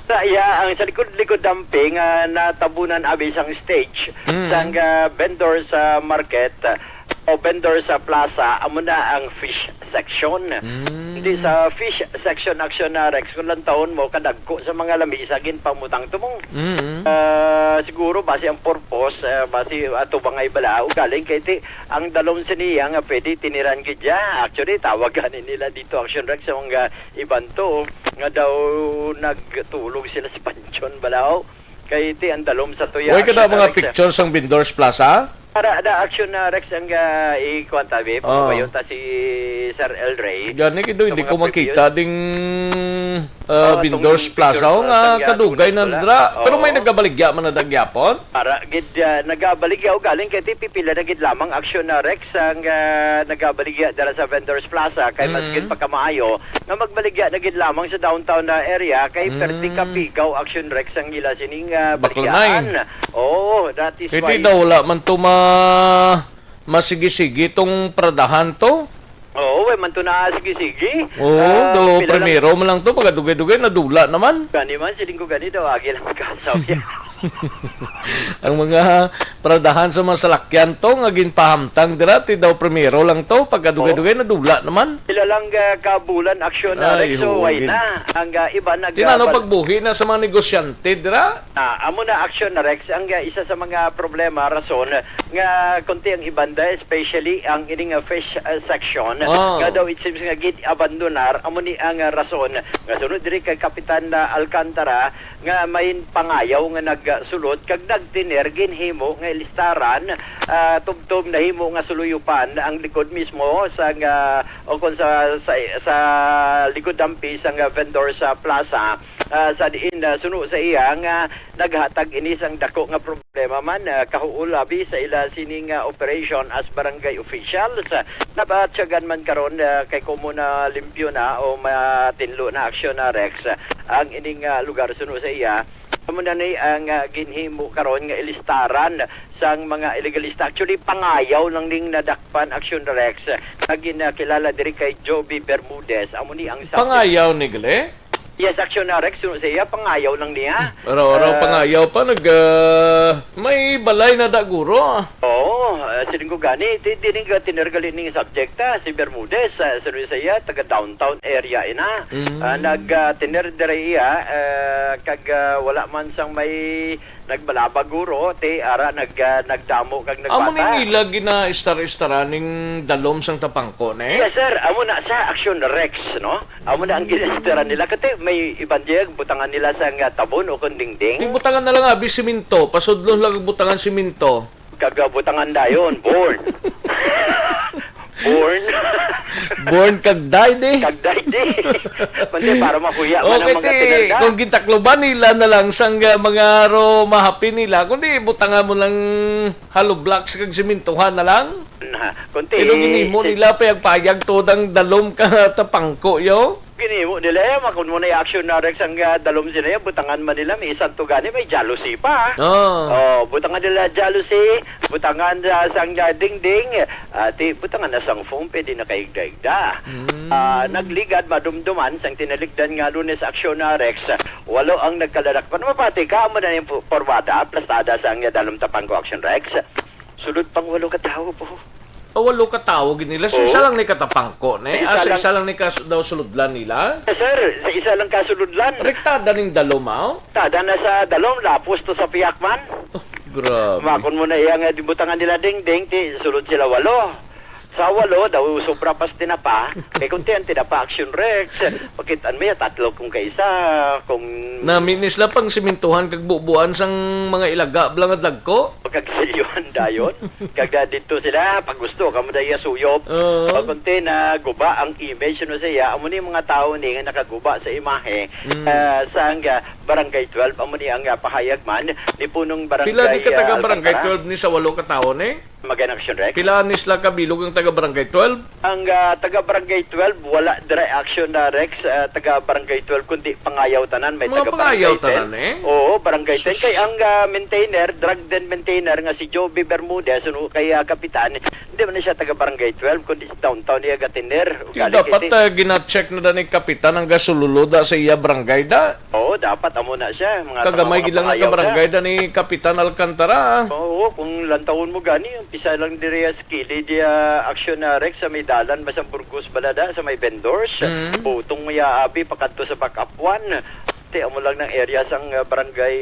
Sa ang sa likod-likod dampi nga natabunan abi sang stage sang vendor sa market o vendor sa plaza amo na ang fish section. Hindi sa fish section Aksyon Rex kung lang taon mo kadagko sa mga lamisa gin pamutang tumong. Siguro base ang purpose base ato bangay bala o galing kay ti ang dalom siniya nga pwede tiniran gidya. Actually tawagan nila dito Aksyon Rex sa mga iban to nga daw nagtulog sila sa pansyon balaw. kay ti ang dalom sa tuya. Huwag ka na Action mga Rex, pictures ng Vendors Plaza? Para da action na Rex ang ikuan tabi. Pabayon ta si Sir El Rey. Gani kido, hindi Sa ko mga makita ding Vendors itong Plaza. O Vendors nga, Plaza, kadugay na wala. dra. Pero may Oo. nagabaligya man na dagyapon. Para gid nagabaligya og galing kay ti pipila na gid lamang action na Rex ang nagabaligya dala sa Vendors Plaza kay mas gid pagkamaayo nga magbaligya na gid lamang sa downtown na area kay perti ka pigaw action Rex ang ila sining baligyaan. Oo, that is why. Hindi daw wala man to masigi-sigi tong pradahan to. Oo, way man to na sige. Oo, do primero mo lang to. Pagkadugay-dugay, nadula naman. Gani man, siling ko gani daw, agi lang kasabi. Ang mga pradahan sa mga salakyan to, nga ginpahamtang dira, ti daw primero lang to. Pagkadugay-dugay, nadula naman. Sila lang kabulan aksyon na Rex, so why na? Ang iba tinano pagbuhi na sa mga negosyante dira. Amo na action na Rex, ang isa sa mga problema, rason, nga konti ang ibanda, especially ang ining fish section, nga daw it seems nga git abandonar, amo ni ang rason, nga sunod diri kay Kapitan Alcantara, nga may pangayaw nga nagsulod, kag nagtiner, ginhimo nga listaran, tubtob na himo nga suluyupan, ang likod mismo sa o kung sa likod dampi sa vendor sa plaza, sa diin suno sa iya nga naghatag inis ang dako nga problema man kahuulabi sa ila sining operation as barangay officials. Nabatsagan man karon kay komuna limpyo na o matinlo na aksyon na Rex ang ining lugar suno sa iya. Amo na ni ang ginhimo karon nga ilistaran sang mga illegalista. Actually pangayaw lang ning nadakpan aksyon na Rex nga ginakilala diri kay Joby Bermudez. Amo ni ang Pangayaw ni gali? Yes, aksyon na Rex, suno sa iya, pangayaw lang niya. Pero pangayaw pa, may balay na daguro. Oo, siling ko gani, dinig tinergali ning subjecta, si Bermudez, suno sa iya, taga downtown area ina. Nag-tinerdere iya, kag wala man sang may nagbalabaguro, ara nagdamo kag nagbata. Amo ning ila gina istar-istaraning dalom sang tapangko, ne? Yes, sir. Amo na sa action Rex, no? Amo na ang ginastaran nila. Kasi may ibang diyag, butangan nila sa tabon o kundingding. Di butangan na lang abi siminto. Pasudlon lang butangan siminto. Kagabutangan dayon, born. Born kagday di. Kagday di. Pandi para makuya man ang Okay, mga tinanda. kung gintakloban nila na lang sang mga mahapi nila, kundi butangan mo lang hollow blocks kag simintuhan na lang. Kunti. Pero ginimo nila payag-payag todang dalom ka tapangko yo. Ginimo nila, makun mo na yung action na Rex ang dalom sila, butangan man nila, may isang tugani, may jealousy pa. Butangan nila jealousy, butangan sang dingding, butangan na sang phone, pwede na kaigda-igda. Nagligad, madumduman, sang tinaligdan nga Lunes action na Rex, walo ang nagkalarakpan. Mapati ka, mo na yung porwada, plastada sang dalom tapangko action Rex. Sulod pang walo katao po. Walo katawag nila. Sa isa lang ni katapangko, ne? Sa isa lang ni daw suludlan nila? Sir, sa isa lang kasuludlan. Rektada ning dalom, Tada na sa dalom, lapos to sa piyakman. Grabe. Makon mo na iyang dibutangan nila ding-ding, sulod sila walo. Sa walo, daw sobra pas tinapa. Kaya kung tinapa action Rex, pakitaan mo tatlo kung kaisa, kung... Naminis lang pang simintuhan kag bubuan sang mga ilaga blangad lagko. Pagkagsilyon dayon. Kagda dito sila, pag gusto, kamo daya suyop. Pagkunti na guba ang image no siya, amo ni mga tao ni nga nakaguba sa imahe sang Barangay 12, amo ni ang pahayag man ni punong Barangay. Pila di ka taga Barangay 12 ni sa walo ka tao ni? Magan action Rex. Pila ni sila kabilog ang taga Barangay 12? Ang taga Barangay 12 wala dire action na Rex, taga Barangay 12 kundi pangayaw tanan, may mga taga pangayaw Barangay 10. tanan Oo, Barangay 10 kay ang maintainer, drug den maintainer nga si Joby Bermudez kay kapitan. Hindi man siya taga Barangay 12 kundi sa downtown niya gatiner. Dapat gina-check na ni kapitan ang gasululuda sa iya barangay da. Oo, dapat amo na siya. Kagamay gilang nga barangay da ni Kapitan Alcantara. Oo, kung lantawon mo gani, umpisa lang diri sa kilid action na Rex sa may dalan basang Burgos balada sa may vendors. Putong maya abi pakadto sa backup 1. Ti amo lang ng area sang barangay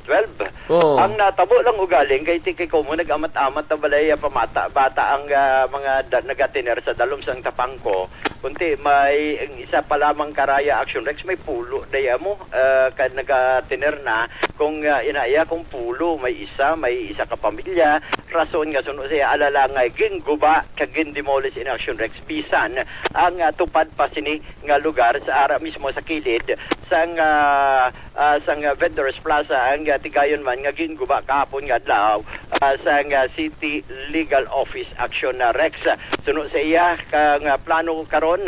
12. Oo. Ang natabo lang ugaling kay ti kay mo nagamat-amat na balay pamata bata ang mga nagatiner sa dalom sang tapangko. Kunti may isa pa lamang karaya action rex may pulo daya mo kad nagatiner na kung inaya kung pulo may isa ka pamilya rason nga suno siya alalangay ginguba kagin demolish in action rex bisan ang tupad pa sini nga lugar sa ara mismo sa kilid sang Vendors Plaza ang tigayon man nga ginguba kahapon nga adlaw sang City Legal Office Action Rex suno sa iya kang plano karon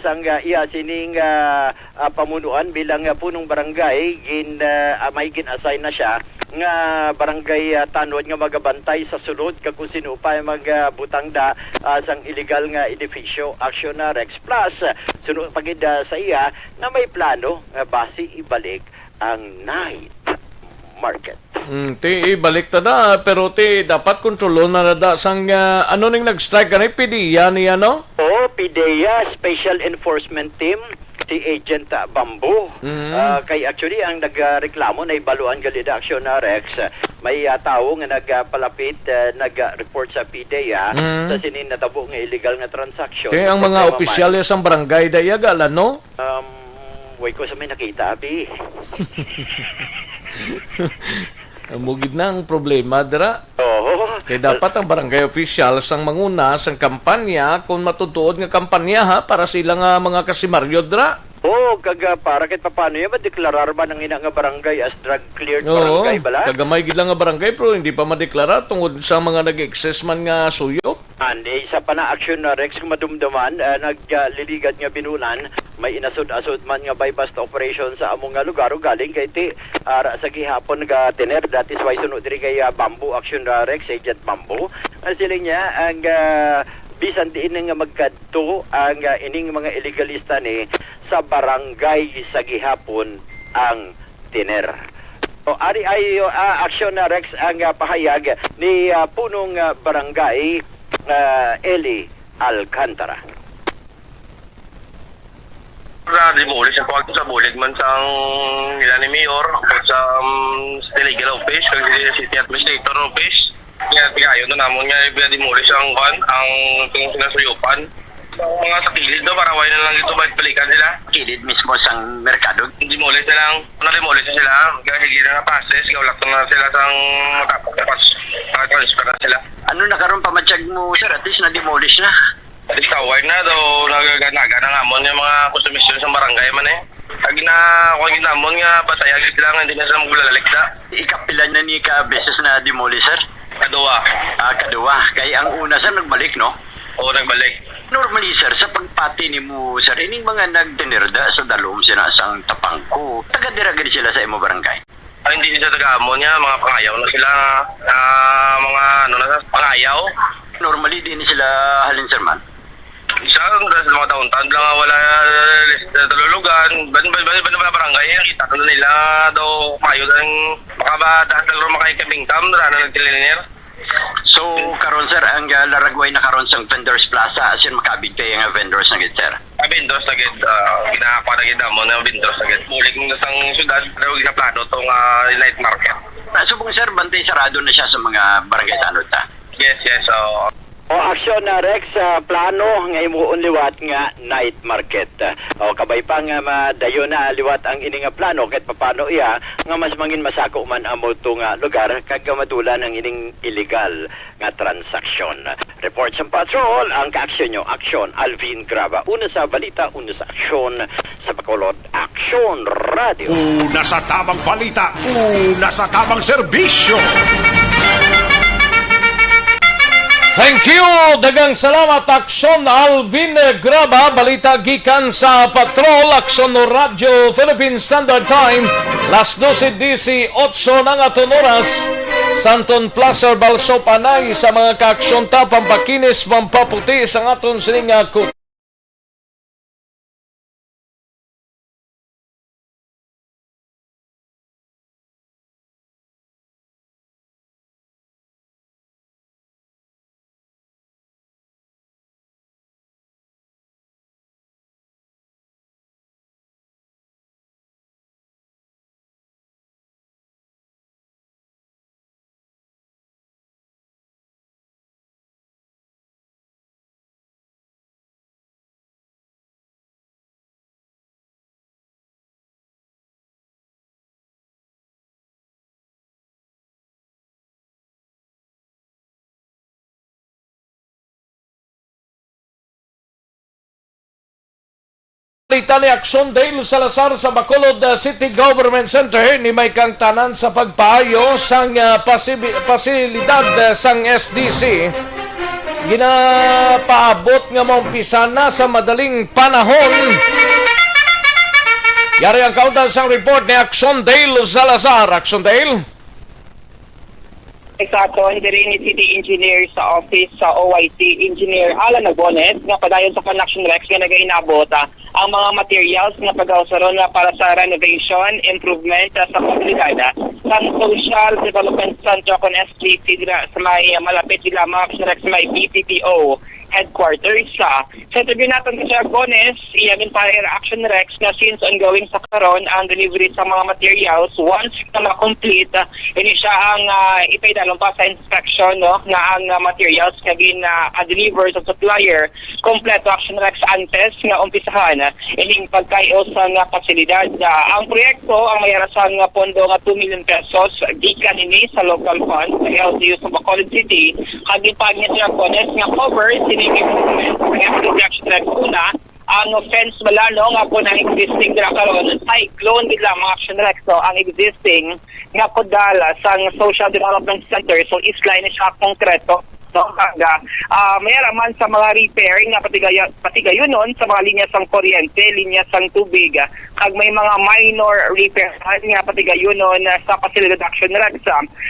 sang iya sining pamunuan bilang punong barangay may gin-assign na siya nga barangay tanod nga magabantay sa sulod kung sino pa magbutang da sang illegal nga edifisyo Action Rex Plus sunod pagid sa iya na may plano nga base ibalik ang night market. Ti ibalik ta na pero ti dapat kontrolo na nada sang ano ning nag-strike kanay PDEA niya no? Oo, PDEA Special Enforcement Team si Agent Bambu. Kay actually ang nagreklamo na ibaluan galida Action Rex may tao nga nagpalapit nag-report sa PDEA sa sinin natabo nga illegal nga transaction. Ti ang mga opisyal sa barangay dayagal ano? Way ko sa may nakita abi. Mugid na ang problema dira. Oo. Kaya dapat ang barangay official sang manguna sang kampanya kung matutuod nga kampanya ha para sila nga mga kasimaryo dira. Oo, para kahit paano yan, madeklarar ba ng ina nga barangay as drug cleared barangay bala? Kagamay gid lang nga barangay pero hindi pa madeklara tungod sa mga nag-excess man nga suyo. Andi, isa pa na Action Rex madumduman, nagliligat nga binulan, may inasod-asod man nga bypass operation sa among nga lugar galing kay ti ara sa gihapon nga tiner that is why sunod diri kay Bamboo Action Rex Agent Bamboo. Sila niya ang bisan diin nga magkadto ang ining mga illegalista ni sa barangay sa gihapon ang tiner. So, ari ay Action Rex ang pahayag ni punong barangay Eli Alcantara. Demolish ang pagkakita sa bulig man sang ilan ni Mayor at sa legal office kag city administrator office nga tigayon na namon nga demolish ang ang sinasuyupan mga sa kilid do para wala na lang ito balikan sila kilid mismo sang merkado demolish na lang na-demolish sila kasi gila na passes gawlak na sila sang matapos transfer na sila. Ano na karon pamatsyag mo sir at least na-demolish na? At least tawag na daw naganaga na nga mon yung mga konsumisyon sa barangay man eh. Pag kung ginamon nga batayagit lang hindi na sila maglalalik na. Ikapilan na ni ka beses na demolish sir? Kaduwa. Kaduwa. Kaya ang una sir nagbalik no? Oo, nagbalik. Normally sir, sa pagpati ni mo sir, ining mga nagtinirda sa dalom sila sang tapangko, taga-dira gid sila sa imo barangay? Hindi sila taga-amon niya, mga pangayaw na sila, mga pangayaw. Normally din sila halin sir man? Isa, sa mga taon-taon lang wala talulugan, ba barangay, kita na nila daw mayo ng baka ba dahil lang makikabing tam, na nagtilinir. So, karon sir, ang laragway na karon sang Vendors Plaza, asin makabig kayo nga vendors na gid sir? Vendors na gid, ginakakuha na gid mo na vendors na gid. Mulik ng isang syudad, pero ginaplano itong night market. Subong sir, bantay sarado na siya sa mga barangay tanod ta? Yes, so... Action Rex, plano nga imuon liwat nga night market. Kabay pa nga madayon na liwat ang ini nga plano kahit papano iya nga mas mangin masako man amo nga lugar kag madulan ang ining illegal nga transaksyon. Report sa patrol ang kaaksyon nyo. Aksyon Alvin Graba. Una sa balita, una sa aksyon sa Bacolod Action Radio. Una sa tamang balita, una sa tamang serbisyo. Thank you! Dagang salamat, Aksyon Alvin Graba. Balita gikan sa Patrol, Aksyon Radio, Philippine Standard Time. Las 12:18 ng aton oras. Santon Placer Balso Panay sa mga kaaksyon ta, pampakinis, pampaputi sa aton sining Balita ni Action Dale Salazar sa Bacolod City Government Center ni may kang tanan sa pagpaayo sang pasilidad sang SDC. Ginapaabot nga maumpisa na sa madaling panahon. Yari ang kautan sang report ni Action Dale Salazar. Action Dale? Exacto, hindi rin ni City Engineer sa office sa OIC Engineer Alan Agones nga padayon sa Connection Rex nga nagainabot ang mga materials nga pag-ausaron para sa renovation, improvement sa komunidad sa Social Development Center kon SGC sa may malapit sila mga Rex may BPPO headquarters sa interview natin si Agones, iyamin para Action Rex na since ongoing sa karon ang delivery sa mga materials once na ma-complete ini siya ang ipaidalong pa sa inspection na ang materials kagin deliver sa supplier kompleto Action Rex antes nga umpisahan ining pagkayo sa pasilidad. Ang proyekto ang mayarasan nga pondo nga 2 million pesos gikan ini sa local fund sa LGU sa Bacolod City kagin pa niya si Agones nga cover improvement ng Action Rex una ang fence malano nga po na existing dira karon cyclone nila mga Action Rex so ang existing nga podala sa Social Development Center so isla ni siya konkreto so mayroon man sa mga repairing nga patigayonon sa mga linya sang kuryente, linya sang tubig kag may mga minor repair nga patigayonon sa pasilidad Action Rex.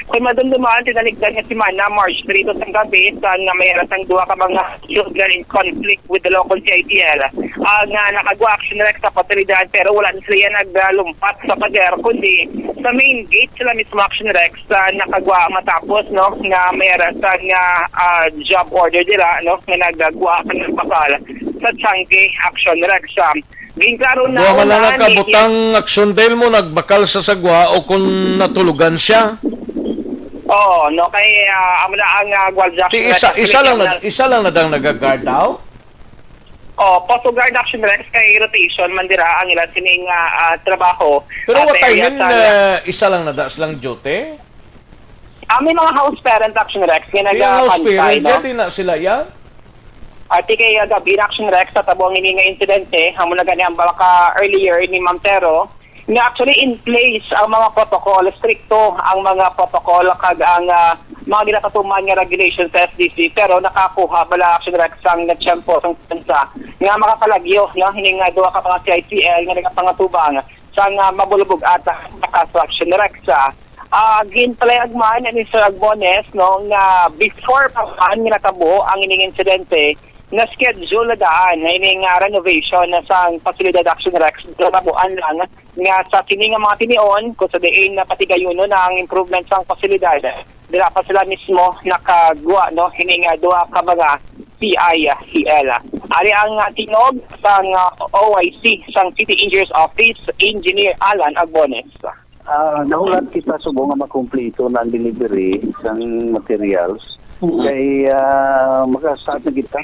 Kung madumdumaan tinaligdan nga si Mana March 3 to sang gabi nga mayroon sang duha ka mga children in conflict with the local CITL nga nakagwa Action Rex sa pasilidad pero wala na sila naglumpat sa pader kundi sa main gate sila mismo Action Rex nakagwa matapos nga mayroon sang job order nila nga nagagawa ng bakal sa Changi Action Rex. Ginklaro na wala na kabutang Action Dale mo nagbakal sa sagwa o kung natulugan siya? Oo, kay amala ang Guardia Action Rex. Isa lang na dang nagagard daw? Posto guard Action Rex kay rotation mandira ang ilan sining trabaho. Pero watay yun isa lang na das lang duty? May mga house parent Action Rex nga house parent di na sila yan? Ati kay gabi Action Rex sa tabuang ini nga insidente hamo na gani ang balaka earlier ni Ma'am Tero nga actually in place ang mga protocol stricto ang mga protocol kag ang mga ginakatuman nga regulations sa SDC pero nakakuha bala Action Rex ang natsyempo sang pensa nga makapalagyo hining duha ka mga CITL nga nagapangatubang sang mabulubog ata sa Action Rex. Ginpalayagman ni Sir Agones nga before pa man natabo ang ining insidente na schedule na daan na ining renovation na sa pasilidad Action Rex nabuan lang nga sa tining mga tinion kung sa diin na patigayono na ang improvement sa pasilidad dira pa sila mismo nakagwa hining duha ka mga CITL. Ari ang tinog sang OIC sang City Engineers Office Engineer Alan Agones. Nahulat kita subong nga makumpleto na ang delivery ng materials. Kay mag-start na kita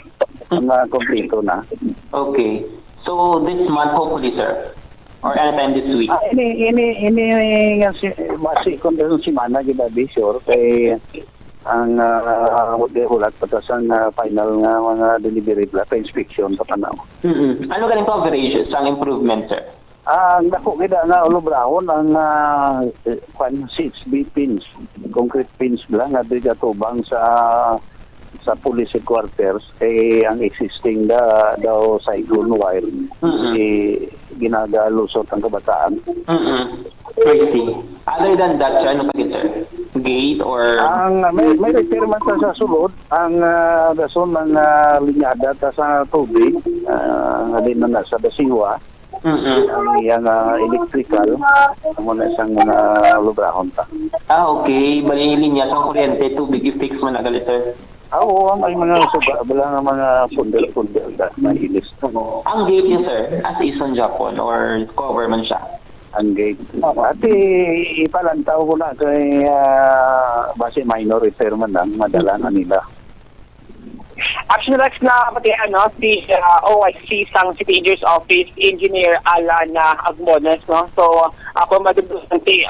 na kumpleto na. Okay. So this month hopefully, sir? Or anytime this week? Ini nga si kung si Mana gibabi sure kay ang hulat patas ang final nga mga delivery pla inspection pa tanaw. Ano ganing coverage ang improvement, sir? Ang dako gida nga ulubrahon ang 6 B pins, concrete pins lang nga digatubang sa police quarters ang existing daw cyclone wire ginagalusot ang kabataan. I see. Other than that, sir, ano pa din, sir? Gate or... May repairman sa sulod ang dason ng linyada sa tubig din na nasa dasiwa. Ang iyang electrical muna isang mga lubrahon pa. Okay. Bali yung linya sa kuryente, tubig, i-fix mo na galit, sir? Oo, may mga wala nga mga pundel na mailis. Ang gate niya, sir, as is on Japan or cover man siya? Ang gate. At ipalantaw ko na kay base minor repairman lang, madala na nila. Action Rex na pati si OIC sang City Engineers Office Engineer Alan Agmones so ako madudunti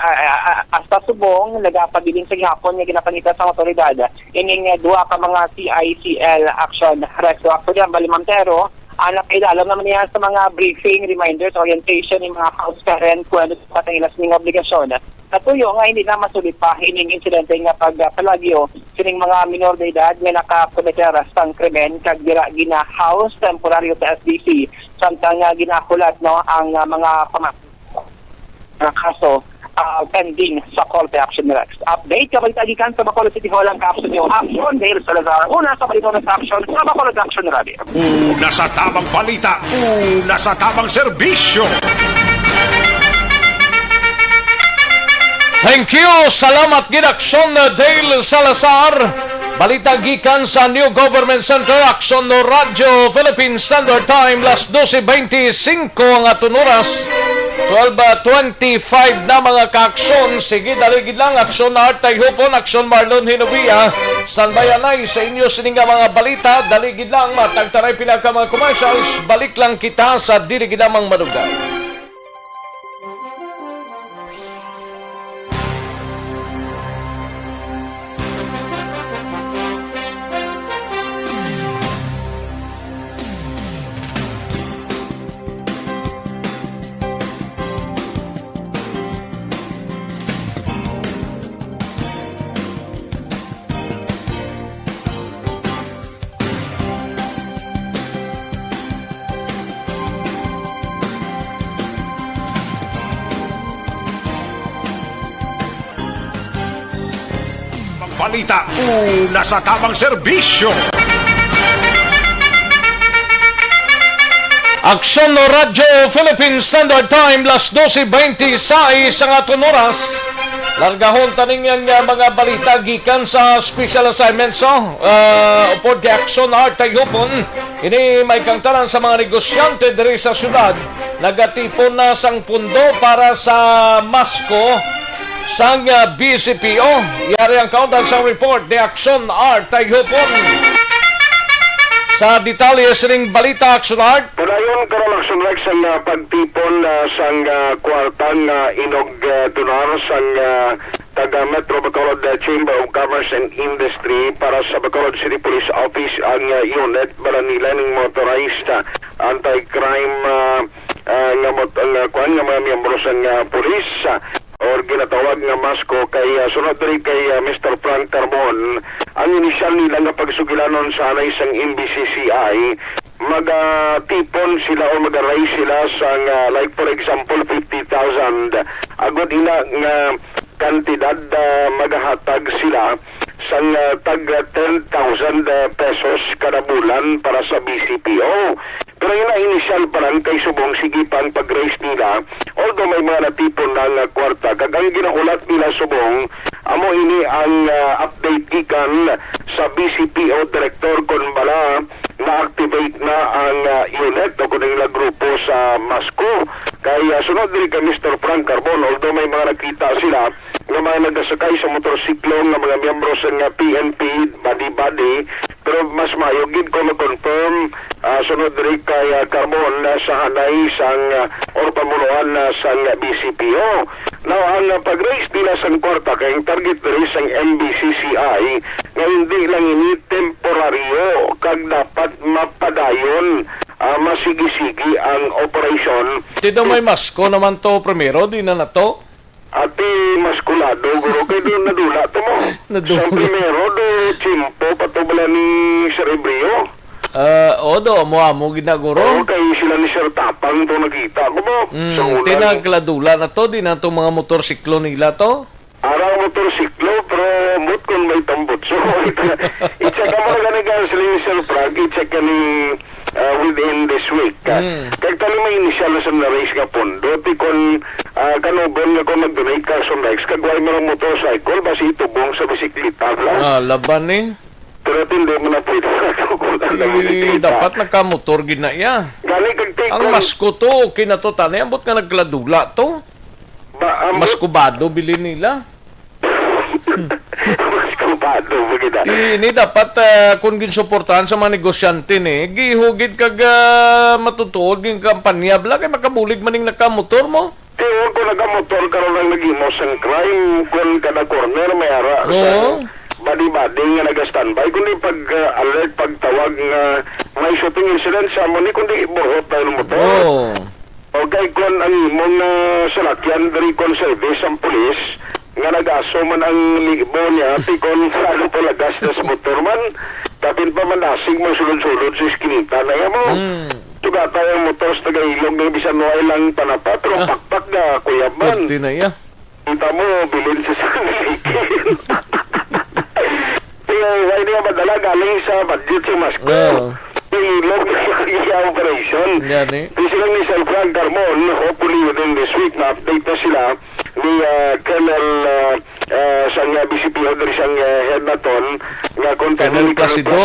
hasta subong nagapabilin sa gihapon nga ginapangita sa otoridad ining duha ka mga CITL Action Rex so actually ang Balimantero Nakailalam naman yan sa mga briefing, reminders, orientation ng mga house parent kung ano sa kanilang sining obligasyon. Natuyo nga hindi na masulit pa ining insidente nga pagpalagyo sining mga minor de edad nga nakakometer sang krimen kag dira gina-house temporaryo sa SDC samtang ginakulat no ang mga kaso pending sa Corte Action Rex. Update kabalik agikan sa Bacolod City Hall ang kapsun nyo. Action Dale Salazar. Una sa balito ng action sa Bacolod Action Radio. Una sa tamang balita, una sa tamang serbisyo. Thank you. Salamat gid Action Dale Salazar. Balita gikan sa New Government Center, Action Radio Philippine Standard Time, las 12:25 ang aton oras. 12:25 na mga ka-aksyon. Sige, daligid lang. Aksyon na Art Taghopon, Aksyon Marlon Hinovia. Standbayanay sa inyo sininga mga balita. Daligid lang. Matagtaray pinaka mga commercials. Balik lang kita sa diligid namang madugay. Balita, una sa tamang serbisyo. Aksyon Radio Philippine Standard Time, las 12:26 ang aton oras. Largahon taningan nga mga balita gikan sa special assignments upod kay Aksyon Art Taghopon. Ini may kangtaran sa mga negosyante diri sa syudad. Nagatipon na sang pundo para sa Masko sang BCPO. Yari ang kauntan sa report ni Action Art Taghopon. Sa detalye sining balita, Action Art. Padayon karon Action Rex ang pagtipon sang kwartang inog donar sang taga Metro Bacolod Chamber of Commerce and Industry para sa Bacolod City Police Office ang unit para nila ng motorized anti-crime nga mga miyembro sang pulis or ginatawag nga Masko kay sunod rin kay Mr. Frank Carbon. Ang inisyal nila nga pagsugilanon sa isang MBCCI, mag-tipon sila o mag-raise sila sa like for example 50,000 agad ina nga kantidad magahatag sila sa tag 10,000 pesos kada bulan para sa BCPO. Pero yun na initial pa lang kay subong sige pang pag-raise nila, although may mga natipon ng kwarta, kagang ginaulat nila subong, amo ini ang update gikan sa BCPO Director kung bala na-activate na ang unit o kung nila grupo sa Masko. Kaya sunod din kay Mr. Frank Carbon, although may mga nakita sila na mga nagasakay sa motorsiklo ng mga miyembro sa PNP, body-body, pero mas mayugid ko mag-confirm sunod rin kay Carbon sa hanay sang or pamunuan sang BCPO. Now, ang pag-raise nila sang kwarta kay target rin sang MBCCI nga hindi lang ini temporaryo kag dapat mapadayon masigi-sigi ang operasyon. Tito may Masko naman to primero, di na to? Ati maskulado, guro, kay doon nadula to mo. Sa primero, do chimpo, patubala ni Cerebrio. Odo, mo ginaguro. Oo, kay sila ni Sir Tapang to nakita ko mo. Tinagladula na to, di na to mga motorsiklo nila to? Araw motorsiklo, pero mut kung may tambot. So, i-check ka mo ganigan sila ni Sir Prag, i-check ka ni within this week. Kaya tali may initial na sa na-raise nga pondo, ti kon kanubon nga kung mag-donate ka sa next, kagway mo ng motorcycle, basi itubong sa bisiklita. Laban eh. Pero hindi mo na pwede dapat nakamotor gina iya. Ang Masko to, kinatotanay, ambot nga nagladula to. Maskubado bilin nila. Maskubado, maganda. Ini dapat kung ginsuportahan sa mga negosyante ni, gihugid kag matutuod ging kampanya bla kay makabulig maning nakamotor mo. Tingin ko nakamotor karon lang nagimos ang crime kung kada corner may ara. badi-badi nga nag-standby, kundi pag-alert, pagtawag nga may shooting incident sa mo ni, kundi buhot tayo ng motor. Oh. Okay, kung ang imong salakyan, dari kon service ang pulis, nga nag-aso man ang libo niya, tikon ano pala gastos motor man, kapin pa manasing mo sulod-sulod sa iskinita na yan mo. Tuga tayong motor sa tagailog ng bisan mo ay lang panapat, pero pakpak na kuyaban. Pati na iya. Kita mo, bilin sa sanglikin. Kaya hindi nga madala galing sa budget sa Masko. Ilog na iya operation. Silang ni Sir Frank Carmon, hopefully within this week, na-update na sila ni Colonel sang BCP o dari sang head na ton nga kontan ni Colonel Placido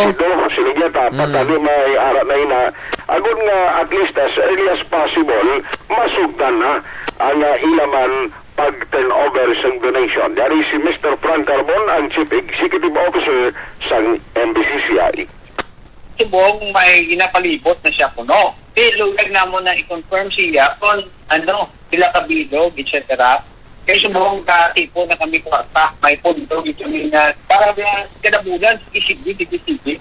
sinigya tapat ani may ara na ina agon nga at least as early as possible masugdan na ang ilaman pag-turnover sang donation. Dari si Mr. Frank Carbon, ang Chief Executive Officer sang MBCCI. Subong may ginapalibot na siya puno. Lugag na mo na i-confirm siya kung sila kabilog, etc. Kaya subong ka tipo na kami kwarta, may punto dito na para kada bulan, isip-isip.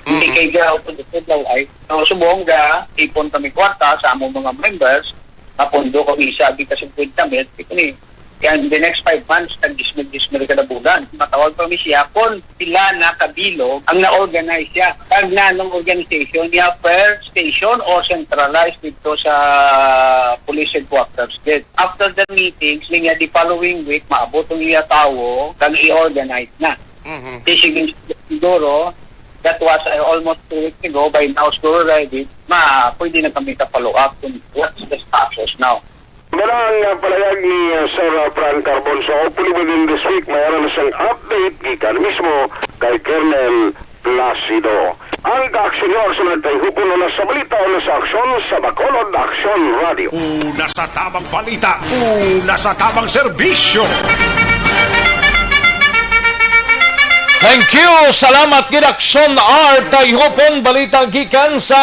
Hindi kayo punto ay. So subong ka tipon kami kwarta sa among mga members, mapundo kami sa kita 50 met, ito ni. Yan, the next 5 months, nag-dismil kada bulan. Matawag kami siya kung sila na kabilog ang na-organize siya. Pag nanong organization niya per station o centralized dito sa police headquarters. After the meetings, niya the following week, maabot ang iya tao, kang i-organize na. Sige, siguro, that was almost 2 weeks ago, by now, siguro ready, pwede na kami ka-follow up kung what's the status now. Maraming palayag ni Sir Frank Carbon. So hopefully within this week, mayroon na siyang update gikan mismo kay Colonel Placido. Ang ka-aksyon sunod tayo hukulo na sa balita o na sa aksyon sa Bacolod Action Radio. Una sa tamang balita, una sa tamang serbisyo. Thank you! Salamat Ginaksyon R. Tayhopon, balita gikan sa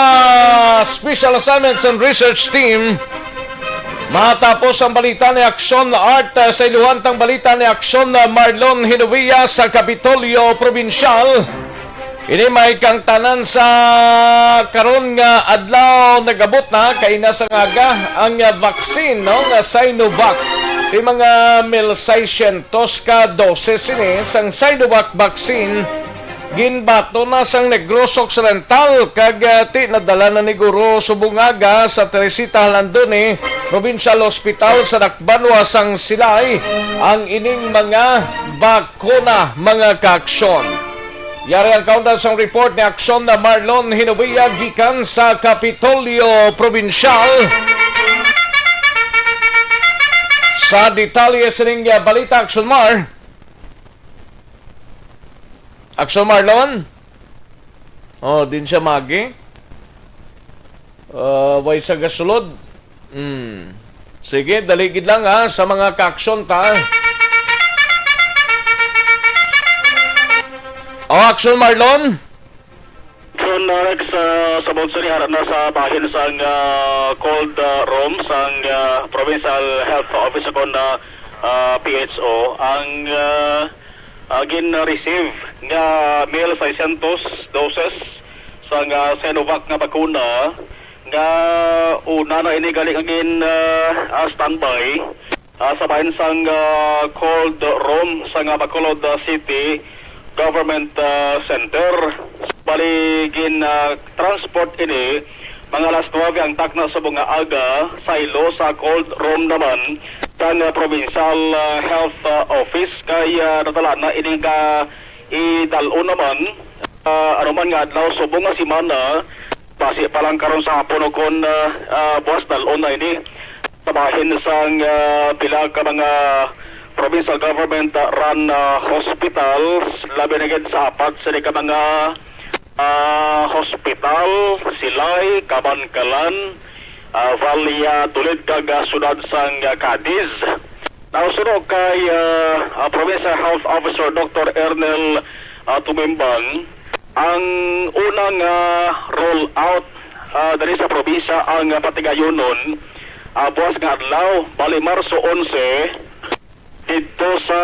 Special Assignments and Research Team. Matapos ang balita ni Aksyon Art sa iluhantang balita ni Aksyon Marlon Hinovia sa Kapitolyo Provincial. Ini may kang tanan sa karon nga adlaw nagabot na kay nasa ngaga ang vaccine nga Sinovac. Di mga 1,600 ka doses ini sang Sinovac vaccine ginbato na sang Negros Occidental kag ti nadala na ni Guro Subungaga sa Teresita Halandone Provincial Hospital sa Nakbanwa sang Silay ang ining mga bakuna mga kaaksyon. Yari ang kaundan sang report ni Aksyon na Marlon Hinovia gikan sa Kapitolyo Provincial. Sa detalye sa ning balita Aksyon Mar. Aksyon Marlon? Oh, din siya magi. Way sa gasulod. Sige, daligid lang ha sa mga kaaksyon ta. Aksyon Marlon? Aksyon Rex, sa Bonsari harap na sa bahin sang cold room sang Provincial Health Office kon na PHO ang gin-receive nga 1,600 doses sa Sinovac nga bakuna nga una na ini galing agin standby sa bahin sang cold room sa Bacolod City Government Center. Bali transport ini mga alas 9 ang takna sa bunga aga sa ilo sa cold room naman sang Provincial Health Office kay natala na ini ka idalo naman anuman nga adlaw subong nga simana basi pa lang karon sa hapon kon buwas dalo na ini tabahin sang pila ka mga provincial government run hospitals labi na gid sa apat sa ka mga hospital Silay, Kabankalan, Valia, Tulid kag sudad sang Cadiz. Nausunod kay Provincial Health Officer Dr. Ernel Tumimbang ang unang roll out dari sa probinsya ang patigayonon buwas nga adlaw bali Marso 11 dito sa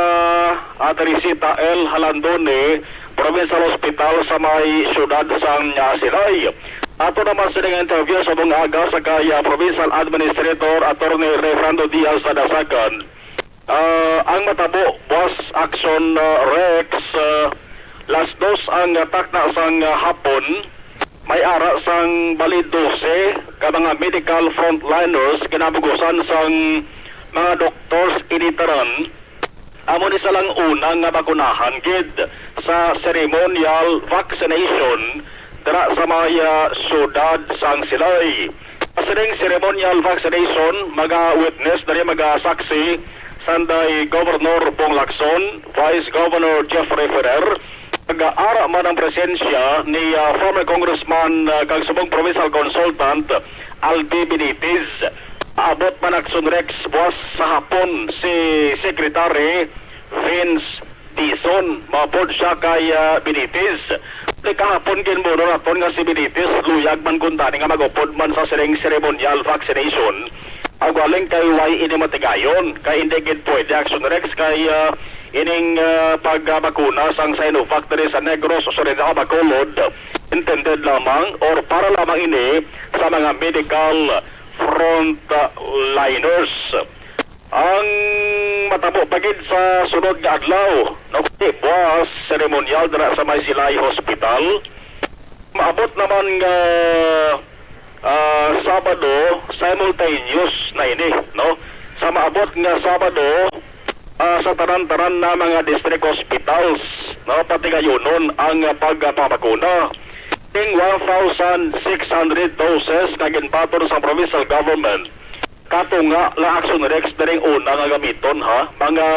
Teresita L. Halandone Provincial Hospital sa may siyudad sang Silay. Ato naman silang interview sa mga aga sa kaya Provincial Administrator Attorney Refrando Diaz sa Dasakan. Ang matabo was action Rex last dos ang takna sang hapon may ara sang bali 12 ka mga medical frontliners kinabugusan sang mga doctors initaran amo ni salang unang nga bakunahan gid sa ceremonial vaccination dira sa mga syudad sang Silay. Asining ceremonial vaccination maga-witness dari maga-saksi sanday Governor Bong Lacson, Vice Governor Jeffrey Ferrer, nag-aara man ang presensya ni former Congressman kag subong Provincial Consultant Albi Benitez. Abot man Action Rex buwas sa hapon si Secretary Vince Dizon. Mapod siya kay Benitez. Kahapon ginbuno naton nga si Benitez luyag man kuntani nga magupod man sa siring ceremonial vaccination. Agaling kay ini matigayon kay hindi gid pwede Action Rex kay ining pagbakuna sang Sinovac diri sa Negros Occidental Bacolod intended lamang or para lamang ini sa mga medical frontliners. Ang matabo pagid sa sunod nga adlaw was ceremonial dira sa may Silay Hospital. Maabot naman nga Sabado simultaneous na ini, no? Sa maabot nga Sabado sa taran-taran na mga district hospitals, no, pati gayunon ang pagpapakuna. Ting 1,600 doses kaginpator sa provincial government. Kato nga la Action Rex daring una nga gamiton ha, mga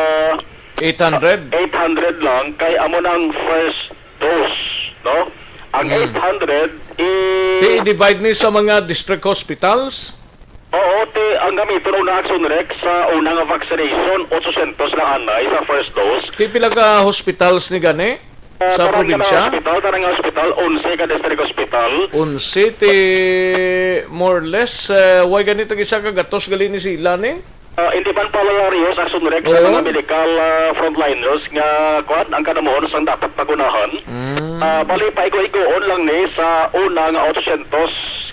800 lang kay amo nang first dose, no? Ang 800 i-divide ni sa mga district hospitals? Oo, ang gamiton una Action Rex sa unang vaccination 800 lang anay sa first dose. Pila ka hospitals ni gani sa probinsya? Tarang hospital 11 ka district hospital. 11 ti more or less why ganito isa ka gatos gali ni sila ni? Hindi man palaryos Action Rex sa mga medical frontliners nga kuan ang kanamoon sang dapat pagunahan. Bali pa igo-igoon lang ni sa una nga 800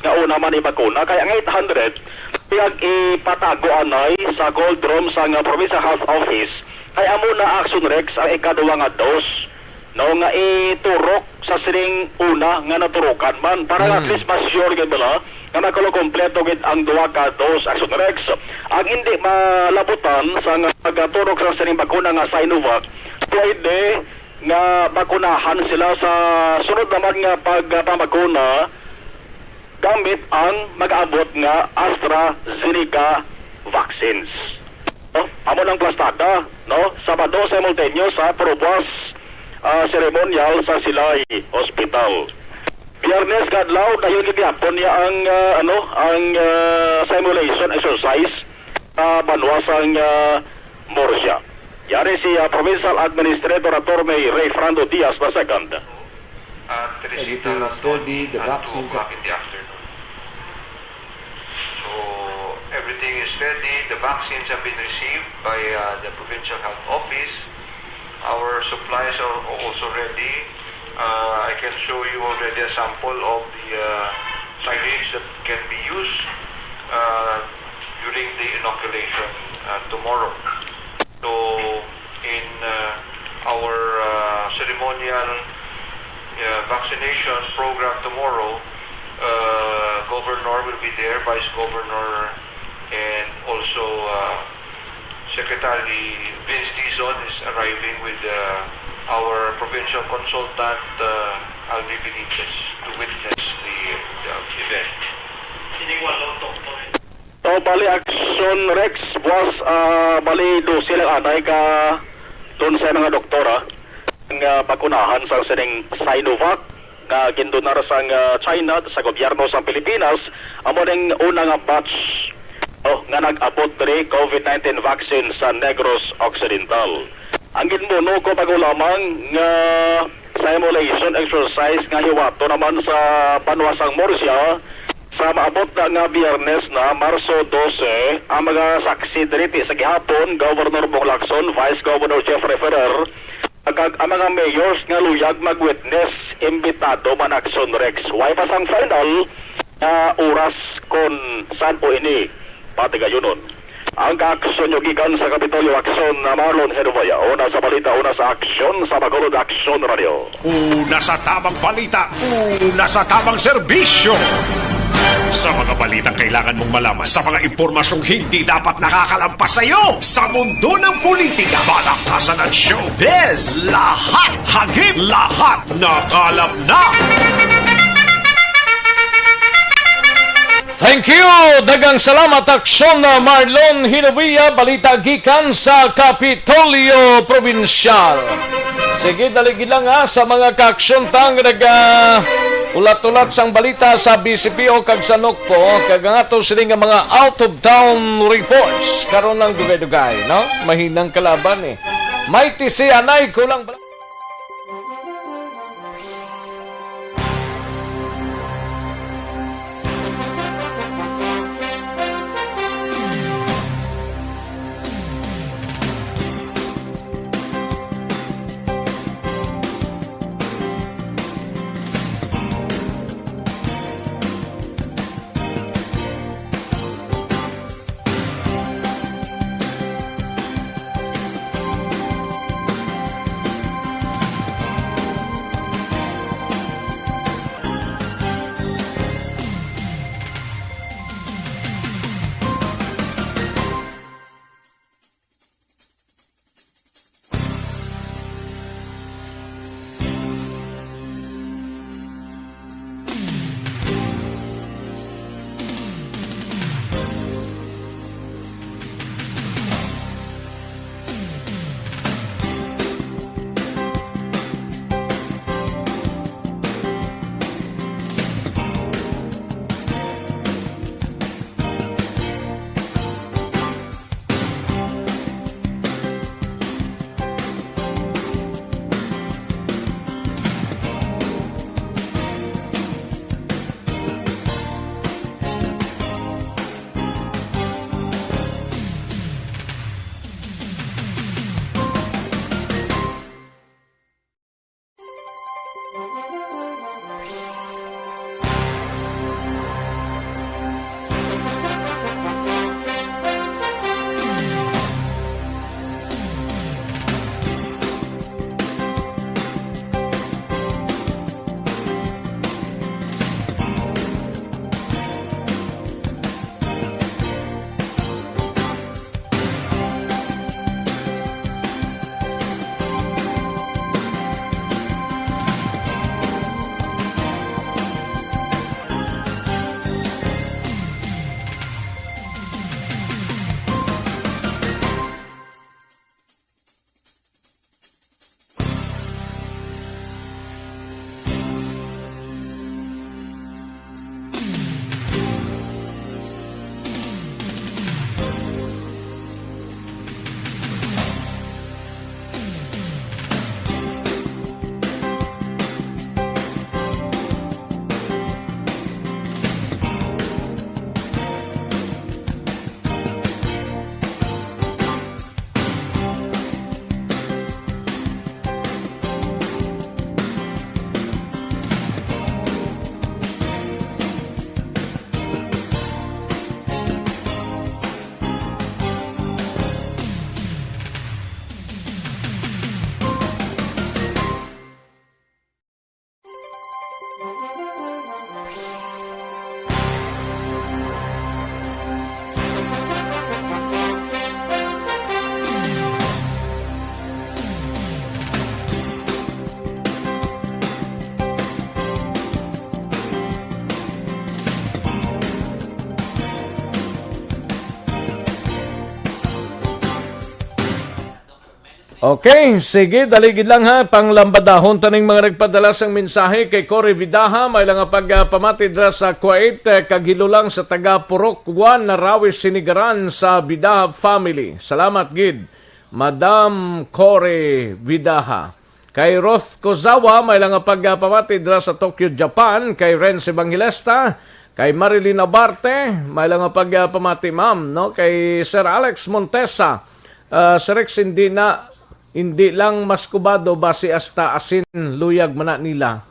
nga una man ibakuna kay ang 800 piyag ipatago anay sa cold room sa nga Provincial Health Office kay amo na Action Rex ang ikaduwa nga dose, no, nga iturok sa sining una nga naturukan man para at least mas sure gid bala nga makalo-kompleto gid ang duha ka dose Action Rex. Ang hindi malabutan sa nga pagturok sa sining bakuna nga Sinovac, pwede nga bakunahan sila sa sunod naman nga pagpapakuna gamit ang mag-abot nga AstraZeneca vaccines. No? Amo ng plastada, no? Sabado simultaneous sa probas ceremonial sa Silay Hospital. Biyernes kadlaw dayon gihapon niya ang simulation exercise banwasang Murcia. Yari si Provincial Administrator Attorney Refrando Diaz II. Everything is ready, the vaccines are... in the afternoon. So, everything is ready, the vaccines have been received by the Provincial Health Office. Our supplies are also ready. I can show you already a sample of the syringe that can be used during the inoculation tomorrow. So, in our ceremonial vaccination program tomorrow, Governor will be there, Vice Governor, and also Secretary Vince Dizon is arriving with our provincial consultant Albi Benitez to witness the event. So, bali Action Rex was bali do sila anay ka doon sa mga doktora nga bakunahan sa sining Sinovac nga gindonar sa China sa gobyerno sa Pilipinas amo ning una nga batch nga nag-abot diri COVID-19 vaccine sa Negros Occidental. Ang ginmuno ko bago lamang nga simulation exercise nga hiwato naman sa banwasang Murcia sa maabot na nga Biyernes na Marso 12, ang mga saksi diri sa gihapon, Governor Bong Lacson, Vice Governor Jeffrey Ferrer, ang mga mayors nga luyag mag-witness, imbitado man Action Rex. Way pa sang final na oras kon saan po ini pati gayunon. Ang ka-aksyon yung gikan sa Kapitolyo Action na Marlon Hervaya. Una sa balita, una sa aksyon sa Bacolod Action Radio. Una sa tamang balita, una sa tamang serbisyo. Sa mga balitang kailangan mong malaman, sa mga impormasyong hindi dapat nakakalampas sa iyo, sa mundo ng politika, balakasan at showbiz, lahat hagip, lahat nakalap na. Thank you! Dagang salamat aksyon na Marlon Hinovia, balita gikan sa Kapitolyo Provincial. Sige, daligid lang sa mga kaaksyon tang ulat-ulat sang balita sa BCPO kag sa NOCPO, kag nga to sila nga mga out-of-town reports. Karon ng dugay-dugay, no? Mahinang kalaban eh. May tisi anay kulang bala. Okay, sige, daligid lang ha. Panglambadahon taning mga nagpadala sang mensahe kay Cory Vidaha. May lang pagpamati dra sa Kuwait, kagilo lang sa taga Purok 1 na Rawis Sinigaran sa Vidaha family. Salamat gid, Madam Cory Vidaha. Kay Roth Kozawa, may lang pagpamati dra sa Tokyo, Japan. Kay Renz Evangelista, Kay Marilyn Abarte, may lang nga pagpamati ma'am, no? Kay Sir Alex Montesa, Sir Rex, hindi lang maskubado base hasta asin luyag mana nila.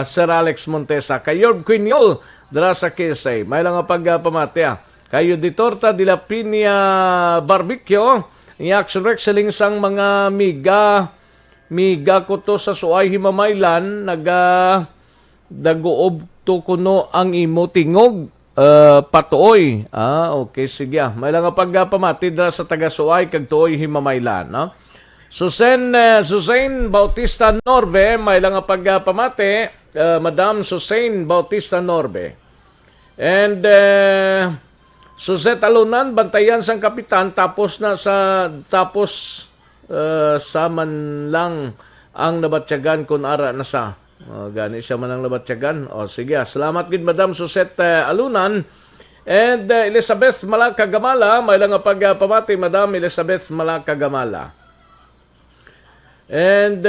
Sir Alex Montesa. Kay Yorb Quinyol, dara sa Kisay, may lang nga pagpamati Kay Ditorta de la Piña Barbecue, ni Action Rex sang mga miga ko to sa Suay Himamaylan, daguob to kuno ang imo tingog patuoy. Okay, sige. May lang nga pagpamati dra sa taga Suay kag tuoy Himamaylan, no? Susain Bautista Norbe, may lang nga pagpamati, Madam Susain Bautista Norbe. And Suzette Alunan, bantayan sang kapitan, tapos saman lang ang nabatsyagan kung ara na sa. Gani siya man ang nabatsyagan. Sige, salamat gid Madam Suzette Alunan. And Elizabeth Malaka Gamala, may lang nga pagpamati, Madam Elizabeth Malaka Gamala. And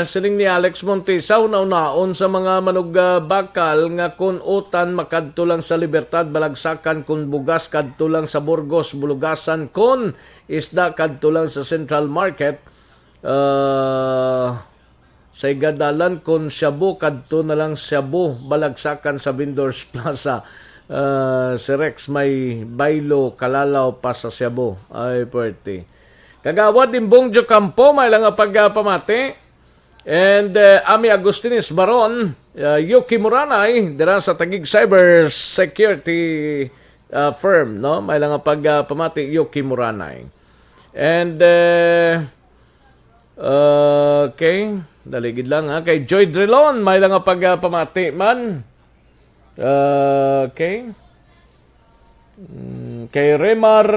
siling ni Alex Montesa, una-unaon sa mga manugbakal nga kun utan makadto lang sa Libertad, balagsakan kun bugas kadto lang sa Burgos, bulugasan kun isda kadto lang sa Central Market, sa igadalan kun shabu kadto na lang shabu, balagsakan sa Vendors Plaza. Si Rex may baylo kalalaw pa sa shabu. Ay, pwerte. Kagawad din Bongjo Campo, may lang nga pagpamati. And Ami Agustines Baron, Yuki Muranay, dira sa Tagig Cyber Security Firm, no? May lang nga pagpamati, Yuki Muranay. And okay, daligid lang kay Joy Drilon, may lang nga pagpamati man. Okay. Kay Remar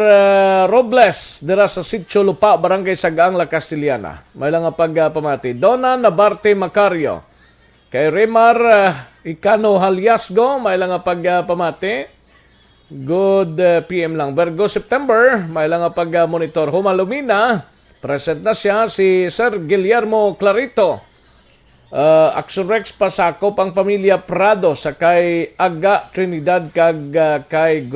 Robles, dira sa Sitio Lupa, Barangay Sagaang, La Castillana. May lang nga pagpamati. Donna Nabarte Macario. Kay Remar Icano Haliasgo, may lang nga pagpamati. Good PM lang. Virgo September, may lang nga pag-monitor. Humalumina, present na siya si Sir Guillermo Clarito. Action Rex pasakop ang pamilya Prado sa kay Aga Trinidad kag kay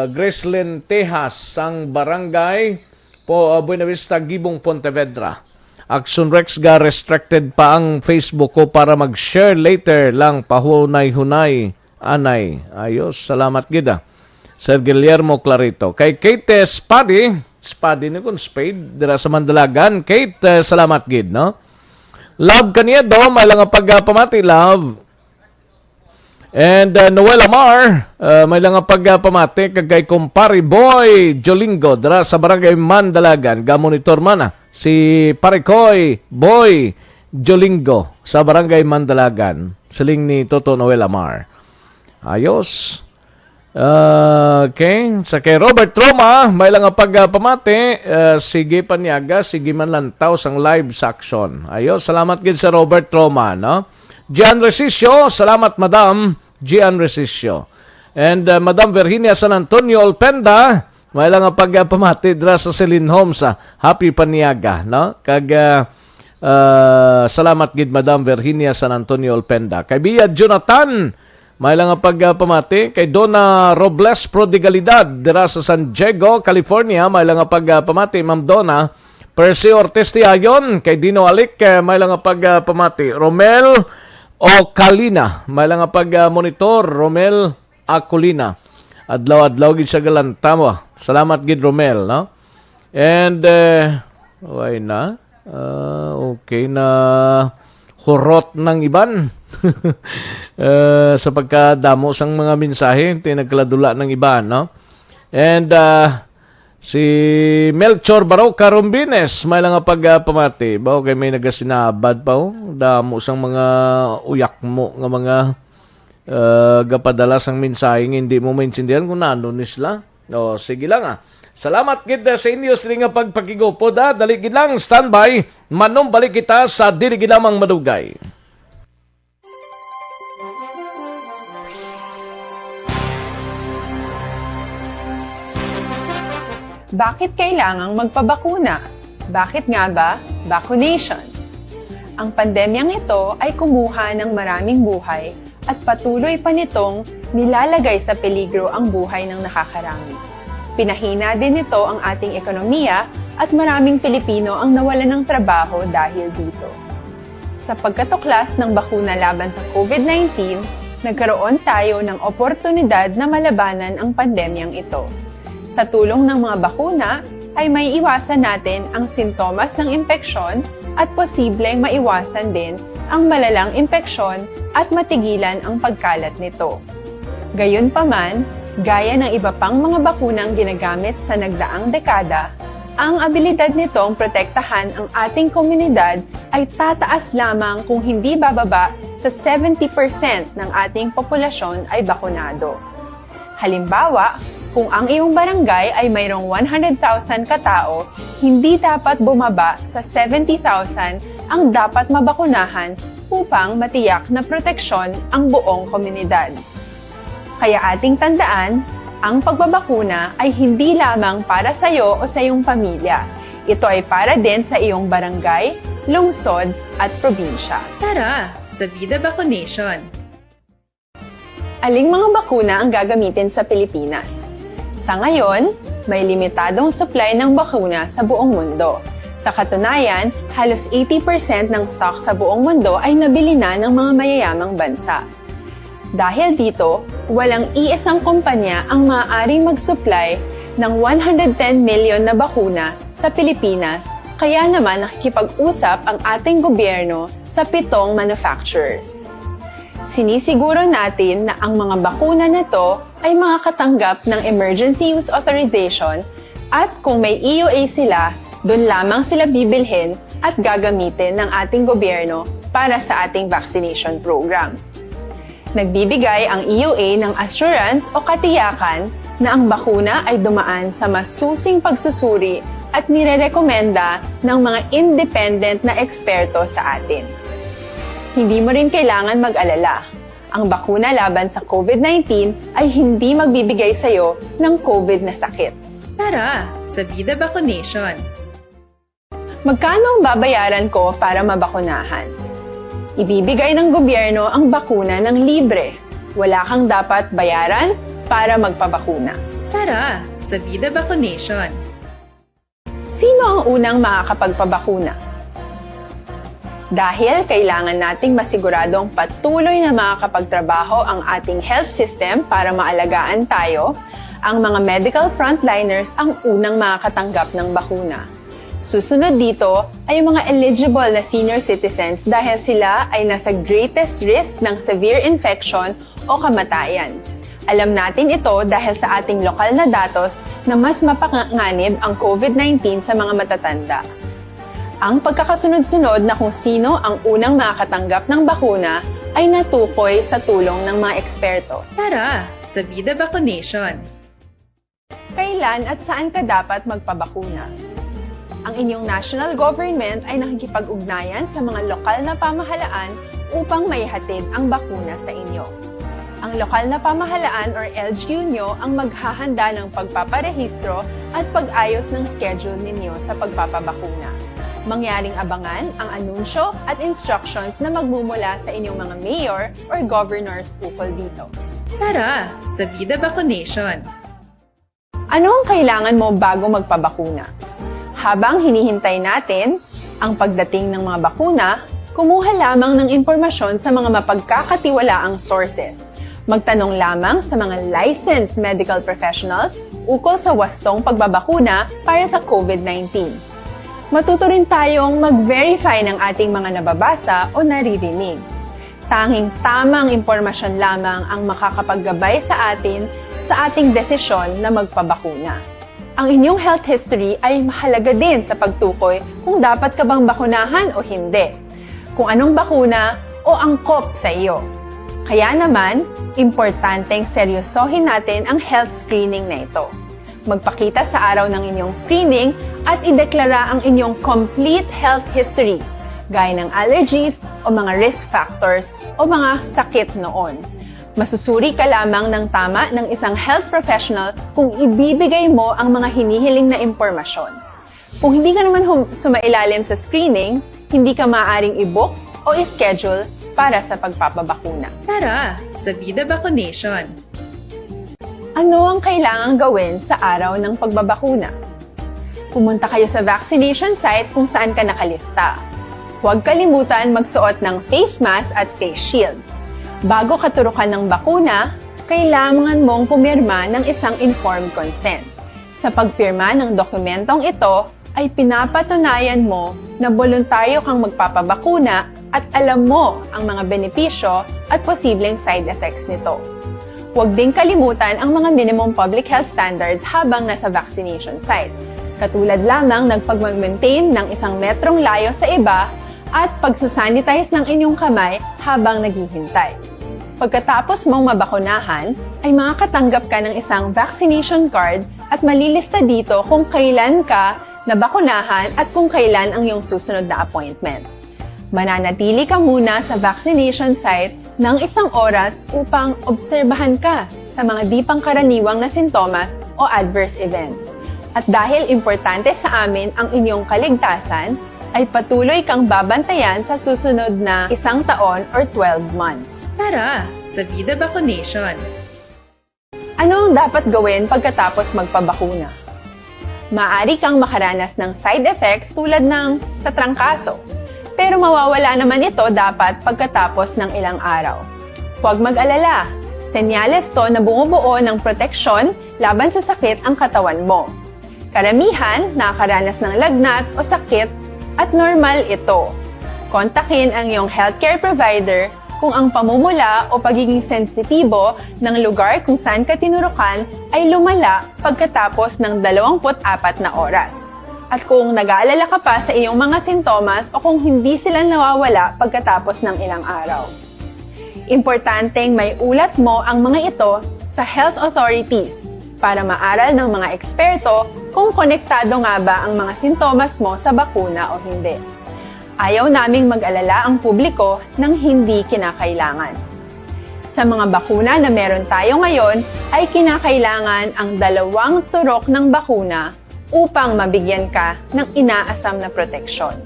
Gracelyn Tejas sang barangay Buena Vista, Gibong, Pontevedra. Action Rex ga restricted pa ang Facebook ko para mag-share later lang pahunay-hunay anay. Ayos, salamat gida. Sir Guillermo Clarito. Kay Kate Spade ni kun Spade dira sa Mandalagan. Kate, salamat gid, no? Love kaniya do, may lang pagpamati, love. And Noel Amar, may lang pagpamati kagay kumpari Boy Jolingo dira sa Barangay Mandalagan. Gamonitor man si Parikoy Boy Jolingo sa Barangay Mandalagan. Siling ni Toto Noel Amar. Ayos. Okay. Sa kay Robert Roma, may lang pagpamati, sige Paniaga, sige man lantaw sang live section. Ayos, salamat gid sa Robert Roma, no? Gian Resisio, salamat Madam Gian Resisio. And Madam Virginia San Antonio Olpenda, may lang pagpamati dra sa Celine Homes, happy Paniaga, no? Kag salamat gid Madam Virginia San Antonio Olpenda. Kay Bia Jonathan, may lang pagpamati. Kay Donna Robles Prodigalidad dira sa San Diego, California, may lang pagpamati Ma'am Donna. Percy Ortiz Tiayon, kay Dino Alik, may lang pagpamati. Romel Ocalina, may lang pag-monitor. Romel Acolina, adlaw-adlaw gid sa galantamo. Salamat gid Romel, no? And why na? Okay na hurot ng iban. Sa pagkadamo sang mga mensahe, tinagkaladula ng iba, no? And si Melchor Baroca Rombines, may lang pagpamati. Bao kay may nagasinabad pa, damo sang mga uyak mo nga mga gapadala sang mensahe, hindi mo maintindihan kung ano ni sila. O, sige lang Salamat gid sa inyo sa nga pagpakigupod. Dali gid lang, standby. Manom balik kita sa dili gid lamang madugay. Bakit kailangang magpabakuna? Bakit nga ba? Vaccination. Ang pandemyang ito ay kumuha ng maraming buhay at patuloy pa nitong nilalagay sa peligro ang buhay ng nakakarami. Pinahina din nito ang ating ekonomiya at maraming Pilipino ang nawalan ng trabaho dahil dito. Sa pagkatuklas ng bakuna laban sa COVID-19, nagkaroon tayo ng oportunidad na malabanan ang pandemyang ito. Sa tulong ng mga bakuna, ay may iwasan natin ang sintomas ng impeksyon at posibleng maiwasan din ang malalang impeksyon at matigilan ang pagkalat nito. Gayunpaman, gaya ng iba pang mga bakunang ginagamit sa nagdaang dekada, ang abilidad nitong protektahan ang ating komunidad ay tataas lamang kung hindi bababa sa 70% ng ating populasyon ay bakunado. Halimbawa, kung ang iyong barangay ay mayroong 100,000 katao, hindi dapat bumaba sa 70,000 ang dapat mabakunahan upang matiyak na proteksyon ang buong komunidad. Kaya ating tandaan, ang pagbabakuna ay hindi lamang para sa iyo o sa iyong pamilya. Ito ay para din sa iyong barangay, lungsod at probinsya. Tara, sa Vida Vaccination! Aling mga bakuna ang gagamitin sa Pilipinas? Sa ngayon, may limitadong supply ng bakuna sa buong mundo. Sa katunayan, halos 80% ng stock sa buong mundo ay nabili na ng mga mayayamang bansa. Dahil dito, walang iisang kumpanya ang maaaring mag-supply ng 110 million na bakuna sa Pilipinas, kaya naman nakikipag-usap ang ating gobyerno sa 7 manufacturers. Sinisiguro natin na ang mga bakuna na ito ay makakatanggap ng Emergency Use Authorization at kung may EUA sila, doon lamang sila bibilhin at gagamitin ng ating gobyerno para sa ating vaccination program. Nagbibigay ang EUA ng assurance o katiyakan na ang bakuna ay dumaan sa masusing pagsusuri at nirerekomenda ng mga independent na eksperto sa atin. Hindi mo rin kailangan mag-alala. Ang bakuna laban sa COVID-19 ay hindi magbibigay sa iyo ng COVID na sakit. Tara, sa Vida Vaccination! Magkano ang babayaran ko para mabakunahan? Ibibigay ng gobyerno ang bakuna ng libre. Wala kang dapat bayaran para magpabakuna. Tara, sa Vida Vaccination! Sino ang unang makakapagpabakuna? Dahil kailangan nating masiguradong patuloy na makakapagtrabaho ang ating health system para maalagaan tayo, ang mga medical frontliners ang unang makakatanggap ng bakuna. Susunod dito ay yung mga eligible na senior citizens dahil sila ay nasa greatest risk ng severe infection o kamatayan. Alam natin ito dahil sa ating lokal na datos na mas mapanganib ang COVID-19 sa mga matatanda. Ang pagkakasunod-sunod na kung sino ang unang makakatanggap ng bakuna ay natukoy sa tulong ng mga eksperto. Tara, sa Vida Vaccination! Kailan at saan ka dapat magpabakuna? Ang inyong national government ay nakikipag-ugnayan sa mga lokal na pamahalaan upang maihatid ang bakuna sa inyo. Ang lokal na pamahalaan or LGU nyo ang maghahanda ng pagpaparehistro at pag-ayos ng schedule ninyo sa pagpapabakuna. Mangyaring abangan ang anunsyo at instructions na magmumula sa inyong mga mayor or governors ukol dito. Tara, sa Vida Vaccination! Ano ang kailangan mo bago magpabakuna? Habang hinihintay natin ang pagdating ng mga bakuna, kumuha lamang ng impormasyon sa mga mapagkakatiwalaang sources. Magtanong lamang sa mga licensed medical professionals ukol sa wastong pagbabakuna para sa COVID-19. Matuto rin tayong mag-verify ng ating mga nababasa o naririnig. Tanging tamang impormasyon lamang ang makakapaggabay sa atin sa ating desisyon na magpabakuna. Ang inyong health history ay mahalaga din sa pagtukoy kung dapat ka bang bakunahan o hindi, kung anong bakuna o angkop sa iyo. Kaya naman, importanteng seryosohin natin ang health screening na ito. Magpakita sa araw ng inyong screening at ideklara ang inyong complete health history, gaya ng allergies o mga risk factors o mga sakit noon. Masusuri ka lamang ng tama ng isang health professional kung ibibigay mo ang mga hinihiling na impormasyon. Kung hindi ka naman sumailalim sa screening, hindi ka maaaring i-book o i-schedule para sa pagpapabakuna. Tara sa Vida Vaccination. Ano ang kailangang gawin sa araw ng pagbabakuna? Pumunta kayo sa vaccination site kung saan ka nakalista. Huwag kalimutan magsuot ng face mask at face shield. Bago ka turukan ng bakuna, kailangan mong pumirma ng isang informed consent. Sa pagpirma ng dokumentong ito, ay pinapatunayan mo na voluntaryo kang magpapabakuna at alam mo ang mga benepisyo at posibleng side effects nito. Huwag din kalimutan ang mga minimum public health standards habang nasa vaccination site. Katulad lamang nagpag-maintain ng 1 metrong layo sa iba at pagsasanitize ng inyong kamay habang naghihintay. Pagkatapos mong mabakunahan, ay makakatanggap ka ng isang vaccination card at malilista dito kung kailan ka nabakunahan at kung kailan ang iyong susunod na appointment. Mananatili ka muna sa vaccination site ng 1 oras upang obserbahan ka sa mga di pangkaraniwang na sintomas o adverse events. At dahil importante sa amin ang inyong kaligtasan, ay patuloy kang babantayan sa susunod na 1 taon or 12 months. Tara sa Vida Vaccination. Ano ang dapat gawin pagkatapos magpabakuna? Maaari kang makaranas ng side effects tulad ng sa trangkaso, pero mawawala naman ito dapat pagkatapos ng ilang araw. Huwag mag-alala, senyales to na bumubuo ng proteksyon laban sa sakit ang katawan mo. Karamihan nakakaranas ng lagnat o sakit at normal ito. Kontakin ang iyong healthcare provider kung ang pamumula o pagiging sensitibo ng lugar kung saan ka tinurukan ay lumala pagkatapos ng 24 na oras. At kung nag-aalala ka pa sa iyong mga sintomas o kung hindi sila nawawala pagkatapos ng ilang araw. Importanteng may ulat mo ang mga ito sa health authorities para maaral ng mga eksperto kung konektado nga ba ang mga sintomas mo sa bakuna o hindi. Ayaw naming mag-alala ang publiko ng hindi kinakailangan. Sa mga bakuna na meron tayo ngayon, ay kinakailangan ang 2 turok ng bakuna upang mabigyan ka ng inaasam na proteksyon.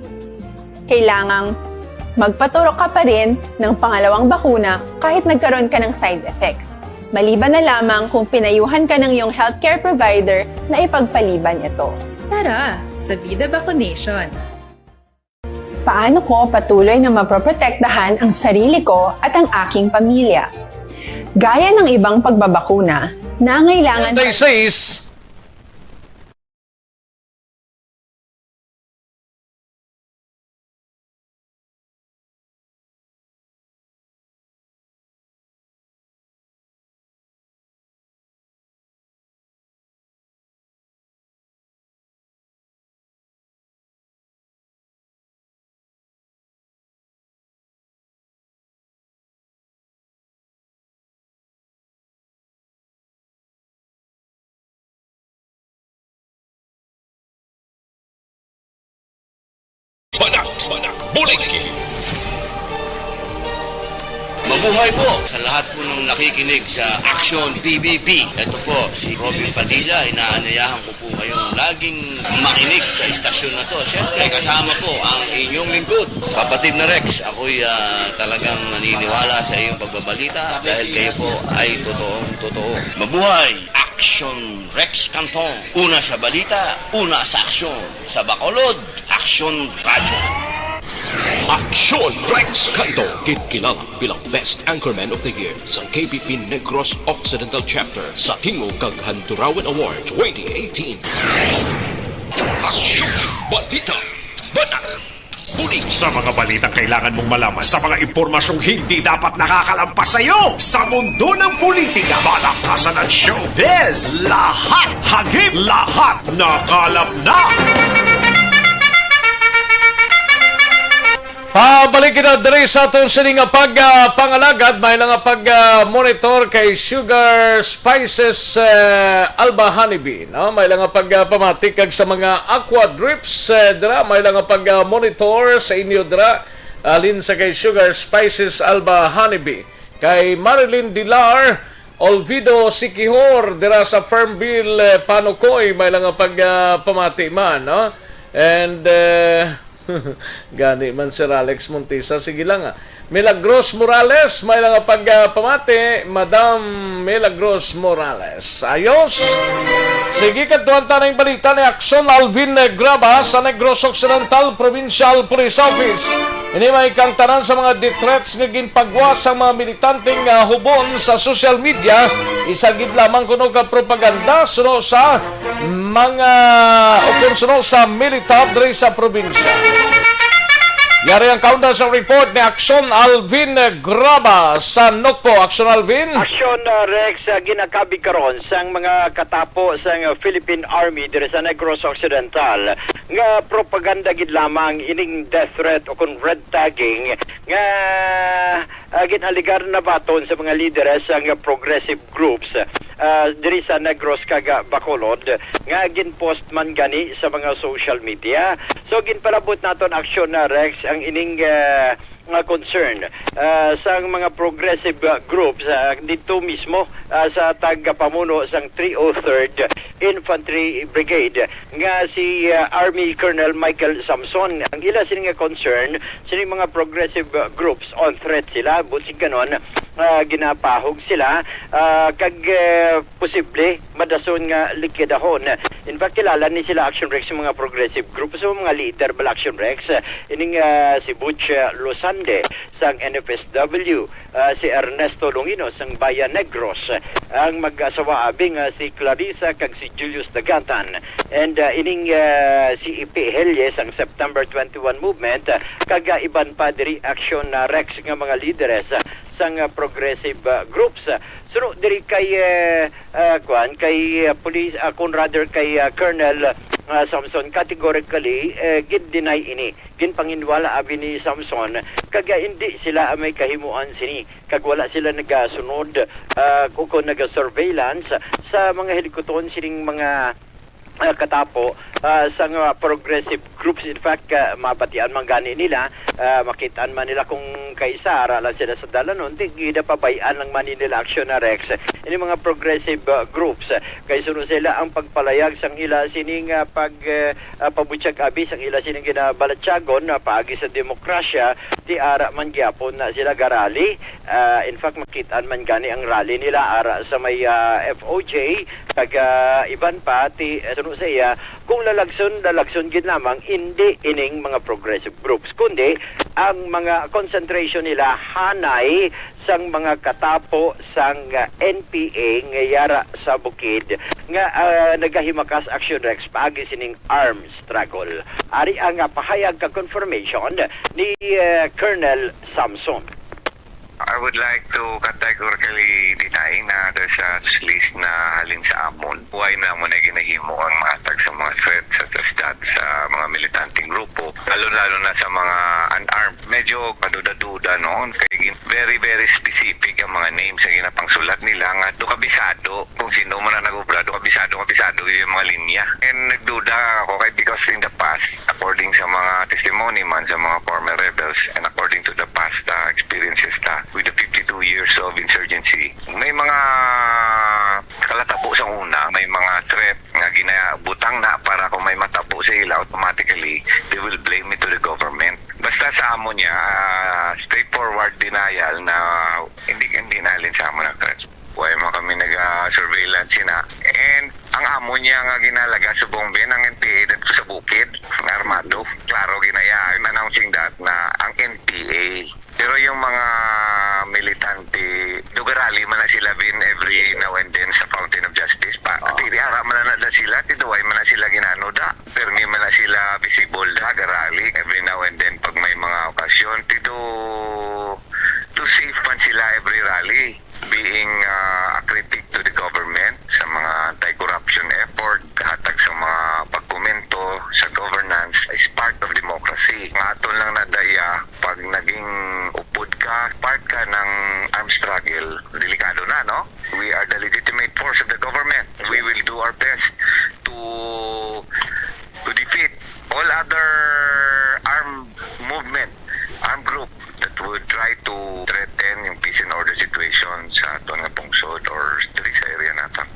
Kailangang magpaturok ka pa rin ng pangalawang bakuna kahit nagkaroon ka ng side effects. Maliban na lamang kung pinayuhan ka ng iyong healthcare provider na ipagpaliban ito. Tara sa Vida Vaccination. Paano ko patuloy na maproprotektahan ang sarili ko at ang aking pamilya? Gaya ng ibang pagbabakuna, nangailangan... They says, Banat, bulig. Mabuhay po sa lahat po ng nakikinig sa Action PBB. Ito po, si Robin Padilla. Inaanayahan ko po kayong laging makinig sa istasyon na to. Siyempre, kasama po ang inyong lingkod. Kapatid na Rex, ako'y talagang naniniwala sa iyong pagbabalita dahil kayo po ay totoong-totoo. Mabuhay! Action Rex Canton. Una sa balita, una sa aksyon. Sa Bacolod, Action Radio. Action Rex Canto, kilala bilang Best Anchorman of the Year sa KPP Negros Occidental Chapter sa Tingog kag Handurawan Award 2018. Action Balita Banat Bulig. Sa mga balitang kailangan mong malaman, sa mga impormasyong hindi dapat nakakalampas sa iyo, sa mundo ng politika, balakasan at showbiz, lahat hagip, lahat nakalap na. Pabalikin na diri sa atong sining pangalagad, may lang pag-monitor kay Sugar Spices Alba Honeybee. No? May lang pagpamatik sa mga aqua drips dira, may lang pag-monitor sa inyo dira alin sa kay Sugar Spices Alba Honeybee. Kay Marilyn Dilar, Olvido Sikihor dira sa Farmville Panukoy, may lang pagpamati man, no? And gani man Sir Alex Montesa. Sige lang Milagros Morales, may lang pagpamati, Madam Milagros Morales. Ayos. Sige, katuan tanang balita ni Aksyon Alvin Graba sa Negros Occidental Provincial Police Office. Ini may kang tanan sa mga detrets nga ginpagwa sa mga militanteng hubon sa social media. Isagid lamang kuno ka propaganda suno sa mga suno sa militar diri sa probinsya. Yari ang kaunda sa report ni Aksyon Alvin Graba sa Nokpo. Aksyon Alvin? Aksyon Rex, ginakabi karon sang mga katapo sang Philippine Army diri sa Negros Occidental nga propaganda gid lamang ining death threat o kung red tagging nga ginaligar na baton sa mga lideres sang progressive groups diri sa Negros kaga Bacolod nga ginpost man gani sa mga social media. So ginpalabot naton Aksyon Rex ang ining concern sa mga progressive groups dito mismo sa tagapamuno sang 303rd Infantry Brigade nga si Army Colonel Michael Samson. Ang ila sining concern sining mga progressive groups on threat sila bunsig kanon ginapahog sila kag posible madason nga likidahon. In fact, kilala ni sila Action Rex yung mga progressive group. So, mga leader bala Action Rex, ining si Butch Losande sang NFSW, si Ernesto Longino sang Bayan Negros, ang mag-asawa abing si Clarissa kag si Julius Dagatan, and ining si IP Helye sang September 21 movement, kag iban pa diri Action Rex nga mga leaders sang progressive groups. So diri kay police rather kay Colonel Samson categorically gid-deny ini. Ginpanginwala abi ni Samson kaga hindi sila may kahimuan sini kag wala sila nagasunod kung naga-surveillance sa mga helikopter sining mga katapo sa progressive groups. In fact, mabatian man gani nila, makitaan man nila kung kaisara lang sila sa dalanon, di pabayaan lang man nila Action Rex. Ini mga progressive groups, kay sunod sila ang pagpalayag sang ila sining pabutyag abi sang ila sining ginabalatyagon paagi sa demokrasya, di ara man gyapon na sila garali. In fact, makitaan man gani ang rally nila ara sa may FOJ, kag iban pa ti sunod sa iya kung lalagson gid lamang hindi ining mga progressive groups kundi ang mga concentration nila hanay sang mga katapo sang NPA nga yara sa bukid nga nagahimakas Action Rex paagi sining armed struggle. Ari ang pahayag ka confirmation ni Colonel Samson. I would like to categorically deny na there's a list na halin sa amon. Huwag na mo na ginahimo ang matag sa mga threats such as that sa mga militanteng grupo. Lalo-lalo na sa mga unarmed. Medyo paduda-duda noon. Kaya very, very specific ang mga names na ginapangsulat nila. Nga kabisado kung sino mo na nag-ubra. Kabisado yung mga linya. And nagduda ako because in the past, according sa mga testimony man sa mga former rebels and according to the past experiences with the 52 years of insurgency, may mga kalatabo sa una, may mga threat nga ginabutang na para kung may matabo sa ila, automatically they will blame it to the government. Basta sa amo niya, straightforward denial na hindi nalin sa amo ng threat. Huwag mo kami nag-surveillance na. And ang amo niya nga ginalaga sa Bombay ng NPA dito sa bukid, armado. Klaro ginaya, announcing that na ang NPA. Pero yung mga militante, dugarali man na sila bin every now and then sa Fountain of Justice pa. At iara man na sila, tiduway man na sila ginanoda. Permi man na sila visible da, garali every now and then pag may mga okasyon. To save man sila every rally, being a critic to the government sa mga anti-corruption effort, kahatag sa mga pagkomento sa governance is part of democracy. Ngaton lang nadaya, pag naging upod ka, part ka ng armed struggle, delikado na, no? We are the legitimate force of the government. We will do our best to defeat all other armed group that would try to threaten yung peace and order situation sa aton nga pungsod or sa area natin.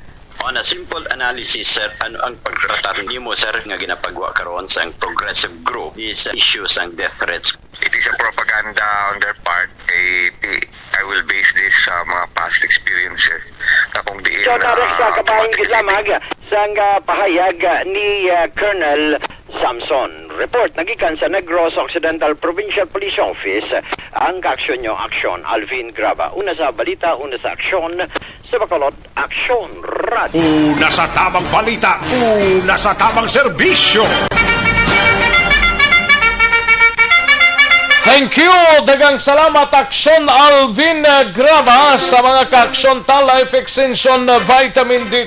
On a simple analysis, sir, ano ang pagtratar nimo, sir, nga ginapagwa karon sa progressive group is issues and death threats? It is a propaganda on their part. I will base this sa mga past experiences. Kung diin So, tarik sa kapahing gisamag sang pahayag ni Colonel Samson. Report nagikan sa Negros Occidental Provincial Police Office ang kaaksyon nyo, aksyon Alvin Graba. Una sa balita, una sa aksyon sa Bacolod, Aksyon Radio. Una sa tamang balita, una sa tamang serbisyo. Thank you! Dagang salamat, Aksyon Alvin Graba, sa mga ka-aksyon Life Extension Vitamin D.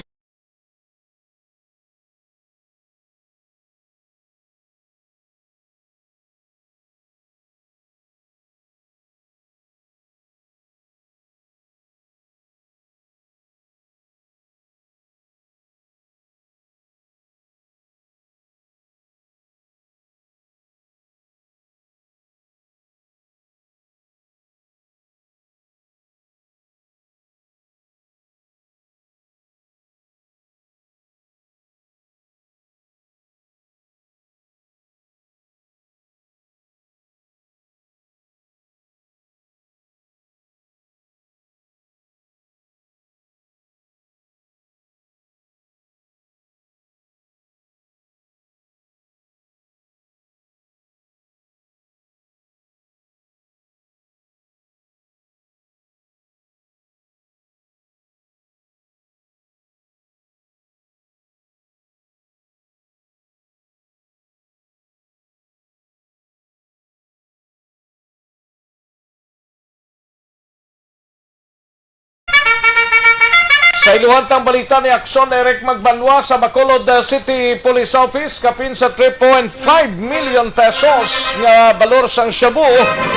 Sa iluhantang balita ni Aksyon Eric Magbanwa sa Bacolod City Police Office, kapin sa 3.5 million pesos nga balor sang shabu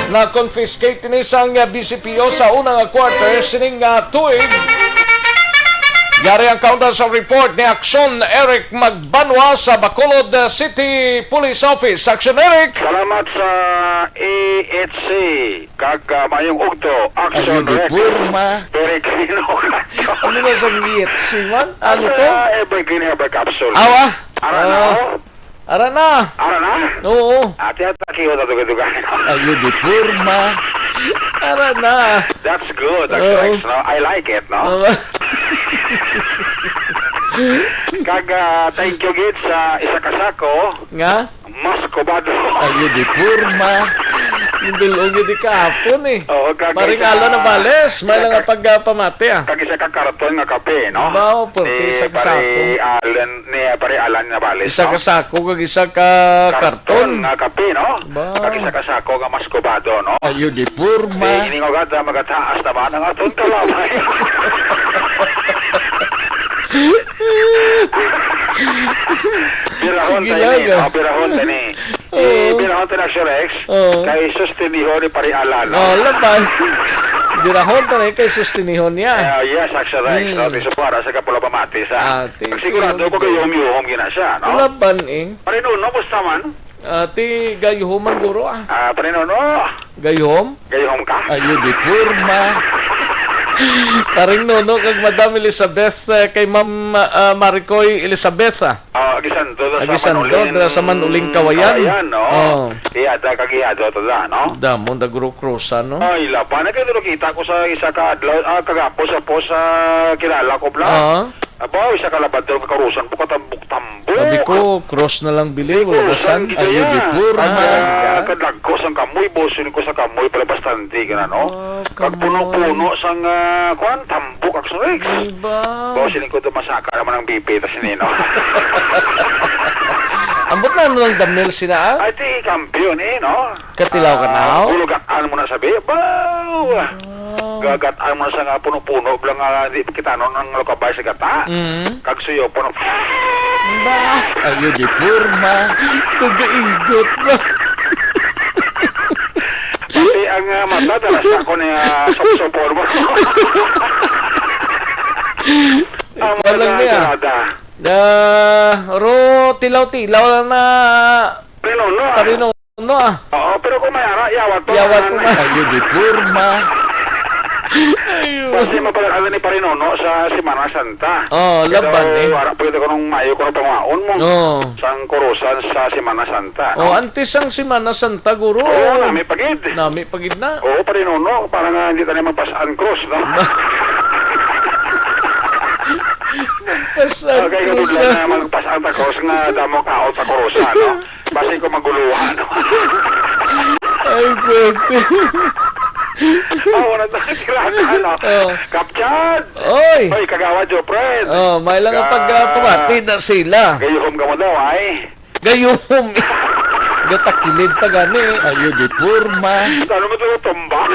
na confiscate ni sang BCPO sa unang quarter sining tuig. Yari ang kaundan sa report ni Aksyon Eric Magbanwa sa Bacolod City Police Office. Aksyon Eric! Salamat sa AHC kag mayong ugto Aksyon Rex. Peregrino Capsule. Ano na sa AHC man? Ano to? Evergreen Capsule. Awa? Ara na? Oo. Ati-ati kiyo na dugan-dugan. Ayudipurma. Ara na. That's good. That's no? I like it, no? Thank you gid sa isa kasako. Nga? Mascobado. Ayudipurma. Indulong di kahapon eh. Oo, Maring alo na bales. May lang pagpamati ah. Kag-isa ka karton nga kape, no? Bao, punti isa kasako. Pare alan na bales, Isa kasako, kag isa ka karton. nga kape, no? Kag-isa kasako nga mascobado, no? Ayudipurma. Hindi ko gata magataas naman ang atong kalamay. Birahon tani. Birahon tani Aksyon Rex. Kay sustiniho ni Pari Alan. Laban. Birahon tani kay sustiniho niya. Yes, Aksyon Rex. No, tiso para sa kapula pamati sa. Sigurado ko kayo umiyuhom gina siya, no? Laban eh. Parinuno, basta man. Ati gayuhoman guro ah. Parinuno. Gayuhom? Gayuhom ka? Ayudipurma. Taring nono kag Madam Elizabeth kay Ma'am Maricoy Elizabeth ah. Agisando sa Manuling Kawayan. No. Iyada kag iyado to da, no? Damo da guru cruza no. Ay, lapan na kayo kita ko sa isa ka adlaw kagapo sa kilala ko bla. Aba, isa ka labador ka karusan po katambuk-tambuk. Sabi ko, cross na lang bili, walasan. Ayudipurma. Kadagko sang kamoy, bosin ko sa kamoy, pala bastante ka na, no? Kag puno-puno sang tambuk Aksyon Rex. Bosin ko dumasaka naman ang bibi, tas nino. Ambot na ano ng damnel sina Ay, di kampiyon no? Katilaw ka na Bulugataan mo na sabi, baw! Gagataan mo na sa nga puno-puno, bilang di kita nun ang lokabay sa gata. Kag suyo, puno. Ayudipurma. Kagaigot na. Pati ang mata, dalas ako niya sop-sopor mo. Ang Walang niya. Ro tilaw-tilaw lang na Parinuno ah. Oo, pero kung may ara, yawat pa. Yawat pa. Ayudipurma. Kasi mapalakala ni Parinono sa Semana Santa. Oh, laban Pwede ko nung mayo ko ng pangaon mo. Sang kurusan sa Semana Santa. Oh, antes ang Semana Santa, guro. Oo, nami pagid. Nami pagid na. Oo, Parinono, para nga hindi tayo magpasaan cross, no? Magpasaan okay, cross. Okay, na magpasaan ta cross nga damo kaot sa kurusan, no? Basi ko maguluhan, no? Ay, pwede. Wala na kilala, no? Kapchad! Oy! Oy, kagawa, Joe, friend! May lang ang pagpamati na sila. Gayuhom ka mo daw, ay? Gayuhom! Gatakilid ta gani. Ayo di purma. Ano mo ito tumba?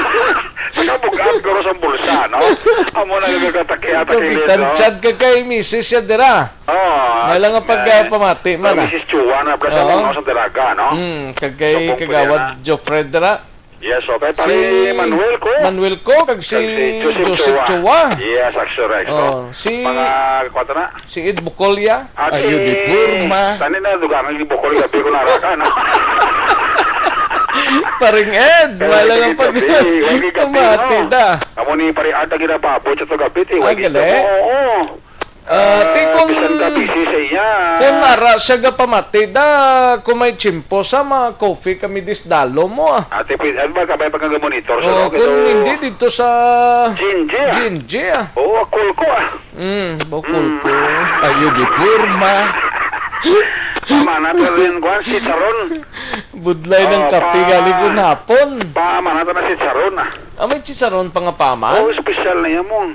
Nakabugat ko sa bulsa, no? Amo na nagkatakiya-takilid, no? Kapitan Chad ka kay Mrs. Yadira. May lang ang pagpamati man. Mrs. Chua na, plata mo sa Daraga, no? Kagay kagawad Joe Fred dira. Yes, okay. Pari Manuel ko. Manuel ko, kag si Joseph Chua. Yes, Axorex, no? Si mga kwata na? Si Ed Bucolya. Ayo di purma. Tani na dugangan ni Bucolya, pero ko naraka, no? Paring Ed, wala lang pagpamati da. Amo ni pari Arta ginapapot sa gabiti. Oo. Kung nara siya gapamati da, kung may chimpo sa mga coffee kami disdalo mo. Ate, ano ba kabay pagkagamonitor? Kung hindi dito sa Ginji. Oo, cool ko Bukul ko. Ayo di purma. Pamana pa rin kuhan si Charon. Budlay ng kape galing hapon. Pamana pa na si Charon. May chicharon pa nga paman? Oo, special na yan mo.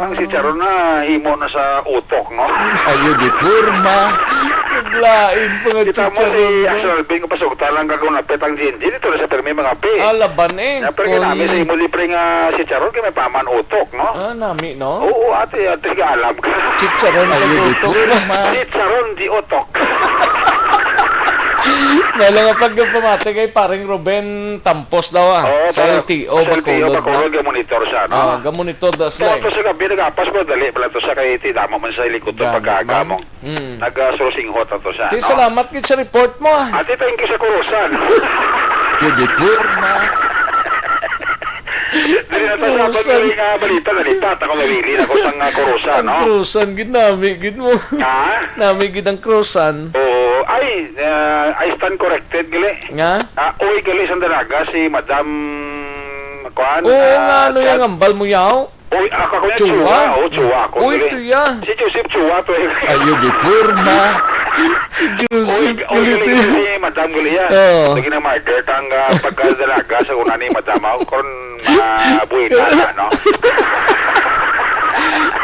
Ang si Charon na himo na sa utok, no? Ayo di purma. Naglain pa nga chicharon. Kita mo si Axel Bing, pasok talang gagawin na petang Ginji. Dito na sa permi mga pe. Laban Pero namin sa himo libre nga si Charon, kaya may paman utok, no? Nami, no? Oo, ate alam ka. Chicharon ka utok. Chicharon di utok. Wala nga pagpamati kay paring Ruben Tampos daw sa LTO Bacolod gamonitor siya, no? Gamonitor da sila. Ito sa gabi nagapas ko dali pala to sa kay Tidamo man sa likod to pagkagamong. Nag-sourcing hot to siya, no? Salamat kit sa report mo. Ate, thank you sa kurusan. Dali na sa sabi nga balita nalipat ako mawili na ko sang kurusan, no? Kurusan gid nami gid mo. Nami gid ang kurusan. Ay, I stand corrected, gali. Nga? Uy, gali sa Daraga, si Madam Kuan. Ano yung ambal mo yaw? Uy, ako niya Chua. Chua ako. Uy, ito yan. Si Joseph Chua to. Ayo di purma. Si Joseph gali si Madam gali yan. Lagi na martyr ang pagka-Daraga sa una ni Madam ako kung mabuhay na, no?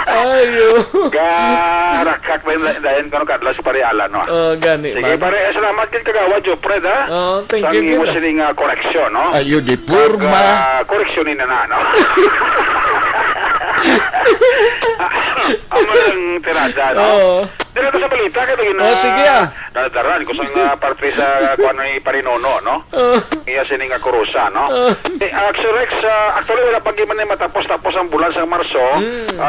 Ayo. Garakak ba dayon kono kadlas pareala, no? Gani. Sige, pare, salamat kid kagawa Jo Fred, ha? Thank you. Mo sining correction, no? Ayo di purma. Correction na, no? Ang mga tirada, no? Dito sa balita kayo na. Sige Dadaran ko sa parte sa kuan ni Parinono, no? Iya sining kurusa, no? Axorex, actually wala pag man matapos ang bulan sa Marso,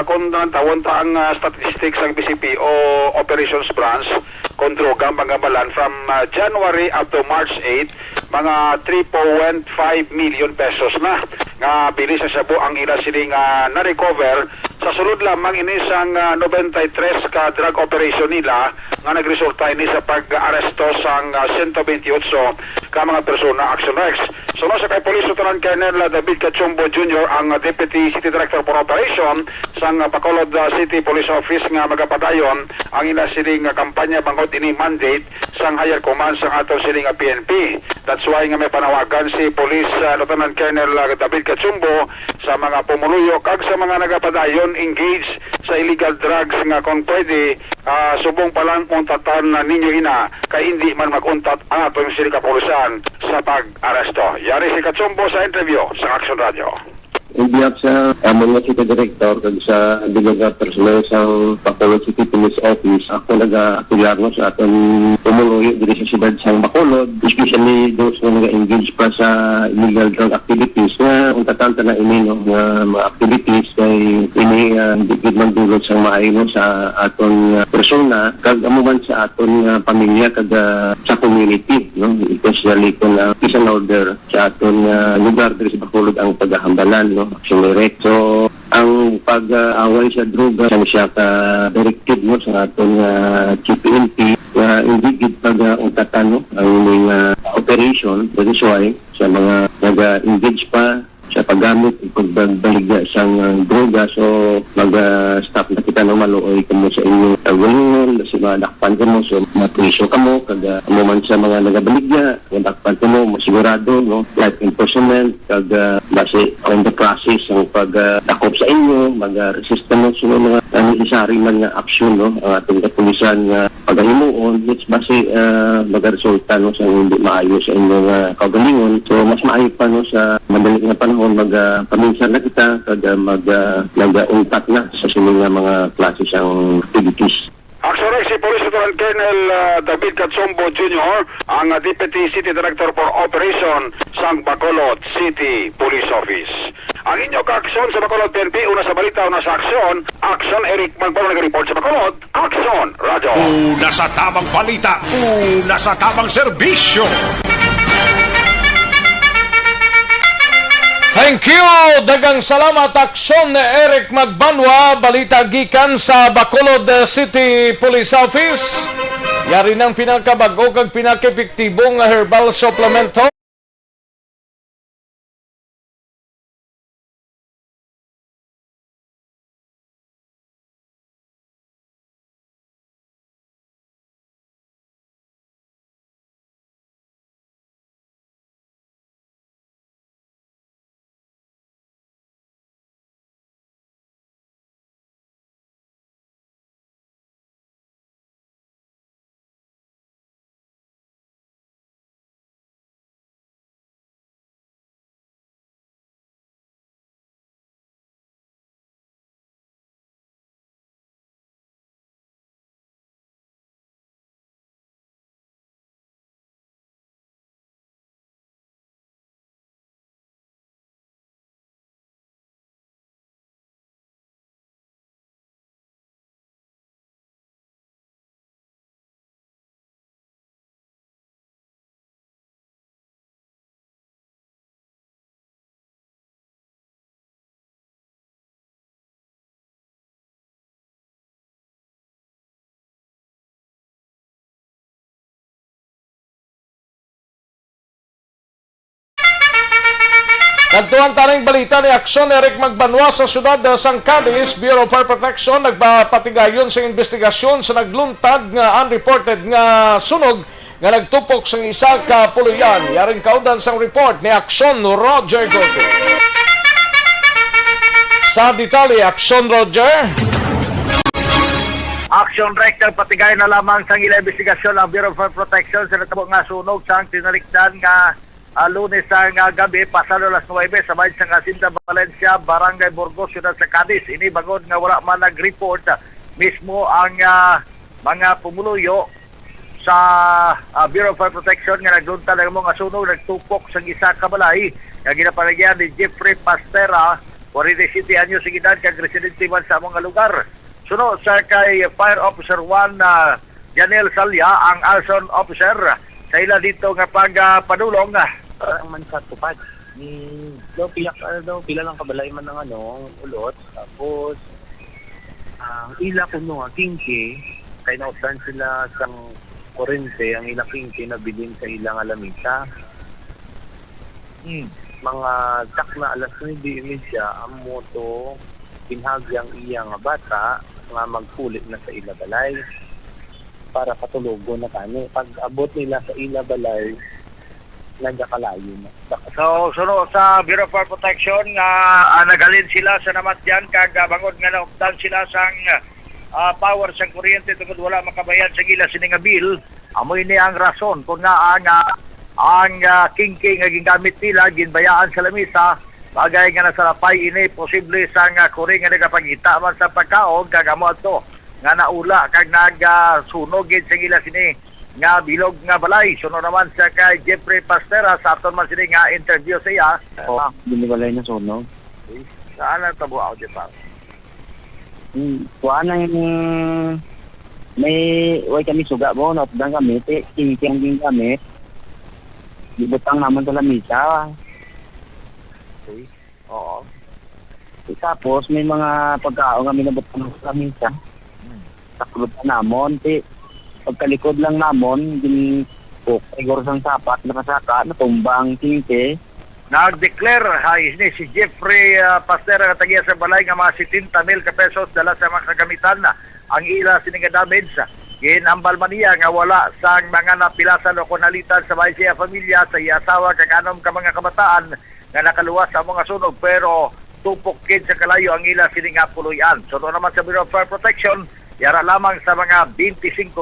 kung tawon ta ang statistics ng BCPO Operations Branch kung droga panggabalan from January up to March 8, mga 3.5 million pesos na nga bilis sa Cebu ang ila sining na-recover sa sulod lamang ini sang 93 ka drug operation nila nga nagresulta ini sa pag-aresto sang 128 ka mga persona. Action Rex. So sa kay Police Lieutenant Colonel David Cachumbo Jr. ang Deputy City Director for Operation sang Bacolod City Police Office nga magapadayon ang ila sining kampanya bangod ini mandate sang higher command sang aton sining PNP. That's why nga may panawagan si Police Lieutenant Colonel David Cachumbo sa mga pumuluyo kag sa mga nagapadayon engage sa illegal drugs nga kung pwede subong palang untatan na ninyo ina kay hindi man maguntat ang atong sining kapulisan sa pag-aresto. Yari si Cachumbo sa interview sa Action Radio. In behalf sa among City Director kag sa Delegat Personnel sa Bacolod City Police Office, ako nag-atularno sa atong pumuluyo diri sa siyudad sa Bacolod, especially those na nag-engage pa sa illegal drug activities na untatan na ini nga mga activities kay ini hindi magdulot sa maayo sa aton persona kag amuman sa aton pamilya kag sa community, no? Especially kung peace and order sa aton lugar diri sa Bacolod ang paghahambalan, no? no, action direct. So ang pag-away sa droga siya ka directed mo sa atong GPNP na hindi pag-ungkatan no, ang mga operation. That is why sa mga nag-engage pa sa paggamit pagbaligya isang droga, so mag-stop na kita no, maluoy kamo sa inyong galingon, kasi madakpan ka mo, so mapriso ka mo, kag man sa mga nagabaligya, madakpan ka mo, masigurado, no, life imprisonment, kag base on the process ang pagdakop sa inyo, mag-resist mo sa mga necessary man nga action, no, ang ating kapulisan nga paghimuon, it's base mag-resulta no, sa hindi maayo sa inyong kagalingon, so mas maayo pa no, sa madali nga panahon paminsan na kita kag mag-untat na sa sining mga klase siyang activities. Action Rex, si Police Lieutenant Colonel David Catsombo Jr., ang Deputy City Director for Operation sa Bacolod City Police Office. Ang inyo ka-aksyon sa Bacolod PNP, una sa balita, una sa aksyon, Action Eric Magpano nag-report sa Bacolod, Action Radio. Una sa tamang balita, una sa tamang serbisyo. Thank you! Dagang salamat, Aksyon Eric Magbanwa, balita gikan sa Bacolod City Police Office. Yari ng pinakabago kag pinaka-epektibong herbal supplemento. Nagtuang taring balita ni Aksyon Eric Magbanwa sa syudad San Carlos. Bureau of Fire Protection nagpapatigayon sa investigasyon sa nagluntad nga unreported nga sunog nga nagtupok sa isa ka puluyan. Yaring kaudan sang report ni Aksyon Roger Goto. Sa detalye, Aksyon Roger. Action Rex nagpatigay na lamang sa ilang investigasyon ang Bureau of Fire Protection sa natabo nga sunog sa tinalikdan nga Lunes ang gabi, pasado las 9 sa bayan sa Casinta, Valencia, Barangay Burgos, Ciudad sa Cadiz. Ini bagod nga wala man nag-report mismo ang mga pumuluyo sa Bureau of Fire Protection nga naglunta ng mga sunog, nagtupok sa isa kabalay nga ginapanagyan ni Jeffrey Pastera, 47 anyos sa edad, kag residente man sa mga lugar. Sunod sa kay Fire Officer 1 Janel Salya, ang arson officer sa ila dito nga pagpadulong ang mansat tupad ni pila lang kabalay man ng ulot, tapos ang ila kuno nga kingki kay nautan sila sang kurente, ang ila kingki na bilin sa ilang alamisa. Mga tak na alas 9:30 ang moto pinhagyang iya nga bata nga magpulit na sa ila balay para patulugo na kani. Pag abot nila sa ila balay, nagkakalayo na. So, sunod sa Bureau of Fire Protection nga nagalin sila sa namatyan kag bangod nga naupdan sila sang power sa kuryente tungod wala makabayad sa gila sini nga bill. Amoy ni ang rason kung nga ang kingking nga gingamit nila ginbayaan sa lamisa bagay nga nasalapay ini posible sang kuring nga nagapagita man sa pagkaon kag amo ato nga naula kag nagsunog sa gila sini nga bilog nga balay. Sunod naman sa kay Jeffrey Pastera sa aton man sini nga interview sa iya. Binibalay na sunog. Saan ang tabo ako dyan pa? Kuha na yung may way kami suga mo, naupdan kami, kinikiang din kami. Libutang naman sa lamisa. Okay. Oo. Tapos may mga pagkaon kami nabot sa minsan. Taklod na namon, pagkalikod lang namon, igor sang sapat, nakasaka, natumbang tingke. Nag-declare ni si Jeffrey Pastera na tagiya sa balay nga mga 70,000 ka pesos dala sa mga kagamitan na ang ila sininga damage. Ginambal man niya nga wala sang mga napilasan o kunalitan sa bahay siya pamilya sa iya asawa kaganom ka mga kabataan nga nakaluwas sa mga sunog pero tupok kid sa kalayo ang ila sininga puluyan. So doon naman sa Bureau of Fire Protection, yara lamang sa mga 25,000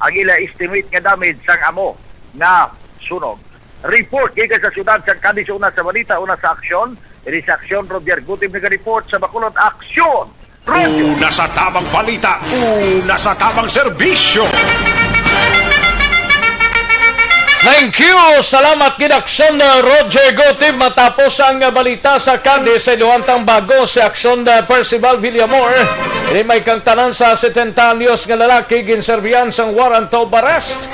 ang ila estimate nga damage sang amo na sunog. Report gikan sa syudad sa Cadiz, una sa balita, una sa aksyon. Ini sa aksyon, Roger Gutim nag-report sa Bacolod Aksyon. Una sa tamang balita, una sa tamang serbisyo. Thank you! Salamat Aksyon Roger Gutim. Matapos ang balita sa Cadiz sa Iluantang Bago sa Aksyon Percival Villamor. Ini may kangtanan sa 70 anyos nga lalaki ginserbihan sang warrant of arrest.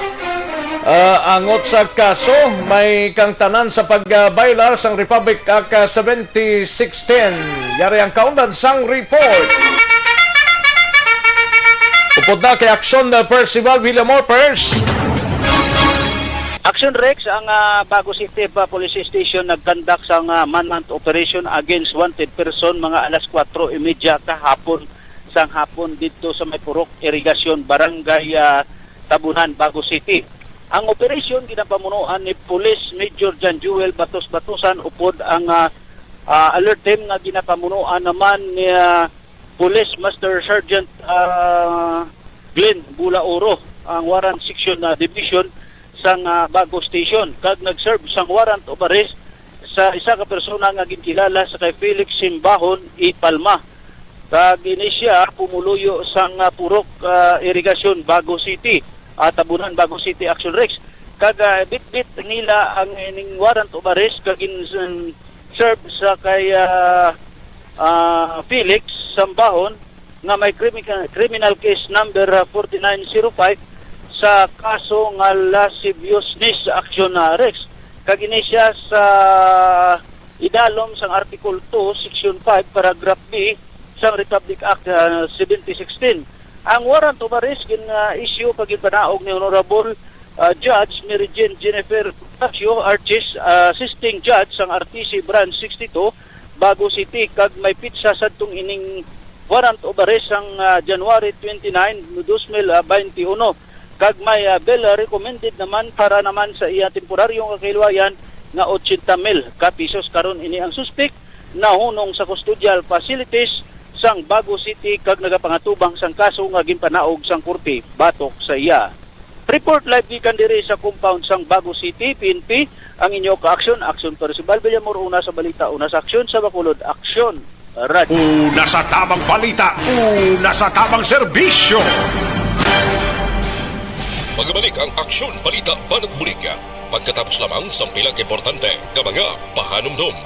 Angot sa kaso, may kangtanan sa pagbailar sang Republic Act 7610. Yari ang kaundan sang report. Upod na kay Aksyon Percival Villamor, Pers. Action Rex, ang Bago City Police Station nagkandak sang manhunt operation against wanted person mga alas 4:30 kahapon sang hapon dito sa may Purok Irigasyon, Barangay Tabunan, Bago City. Ang operasyon ginapamunuan ni Police Major John Jewel Batos-Batosan upod ang alert team nga ginapamunuan naman ni Police Master Sergeant Glenn Bulaoro, ang Warrant Section Division sang Bago Station. Kag nag-serve sang warrant of arrest sa isa ka persona nga ginkilala sa kay Felix Simbahon I. Palma. Kag ini siya pumuluyo sang Purok Irigasyon, Bago City. Tabunan, Bago City, Action Rex. Kag bit-bit nila ang ining warrant of arrest kag serve sa kay Felix Sambahon nga may criminal case number 4905 sa kaso nga lasciviousness sa Action Rex. Kag ini siya sa idalom sang Article 2, Section 5, Paragraph B sa Republic Act 7016. Ang warrant of arrest issue kag ipanaog ni Honorable Judge Mary Jane Jennifer Pacio Archis, assisting judge sang RTC Branch 62, Bago City. Kag may pitsa sadtong ining warrant of arrest sang January 29, 2021. Kag may bail recommended naman para naman sa iya temporaryong kakilwayan na 80,000 ka pesos. Karon ini ang suspect na hunong sa custodial facilities sang Bago City kag nagapangatubang sang kaso nga ginpanaog sang korte batok sa iya. Report live gikan diri sa compound sang Bago City, PNP, ang inyo ka-aksyon, Aksyon Percival Villamor, una sa balita, una sa aksyon sa Bacolod Aksyon Radio. Una sa tamang balita, una sa tamang serbisyo. Magbalik ang Aksyon Balita Banat Bulig pagkatapos lamang sa pilang importante nga mga pahanumdum.